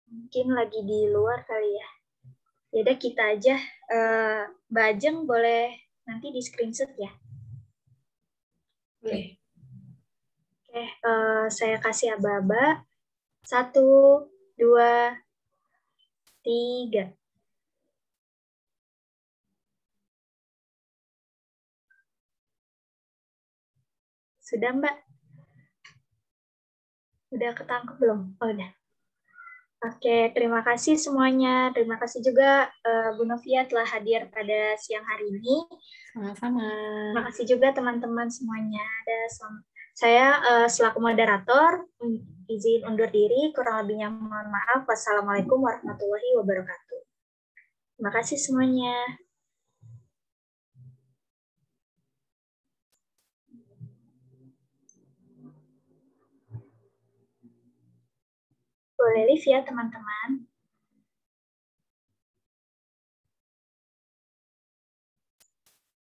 Mungkin lagi di luar kali ya. Yaudah kita aja. Mbak Ajeng boleh nanti di screenshot ya. Boleh. Oke, saya kasih aba-aba. 1, 2, 3. Sudah, Mbak? Udah ketangkep belum? Oh, udah. Oke, terima kasih semuanya. Terima kasih juga Bu Novia telah hadir pada siang hari ini. Sama-sama. Terima kasih juga teman-teman semuanya. Saya selaku moderator izin undur diri. Kurang lebihnya mohon maaf. Wassalamualaikum warahmatullahi wabarakatuh. Terima kasih semuanya. Boleh live ya teman-teman.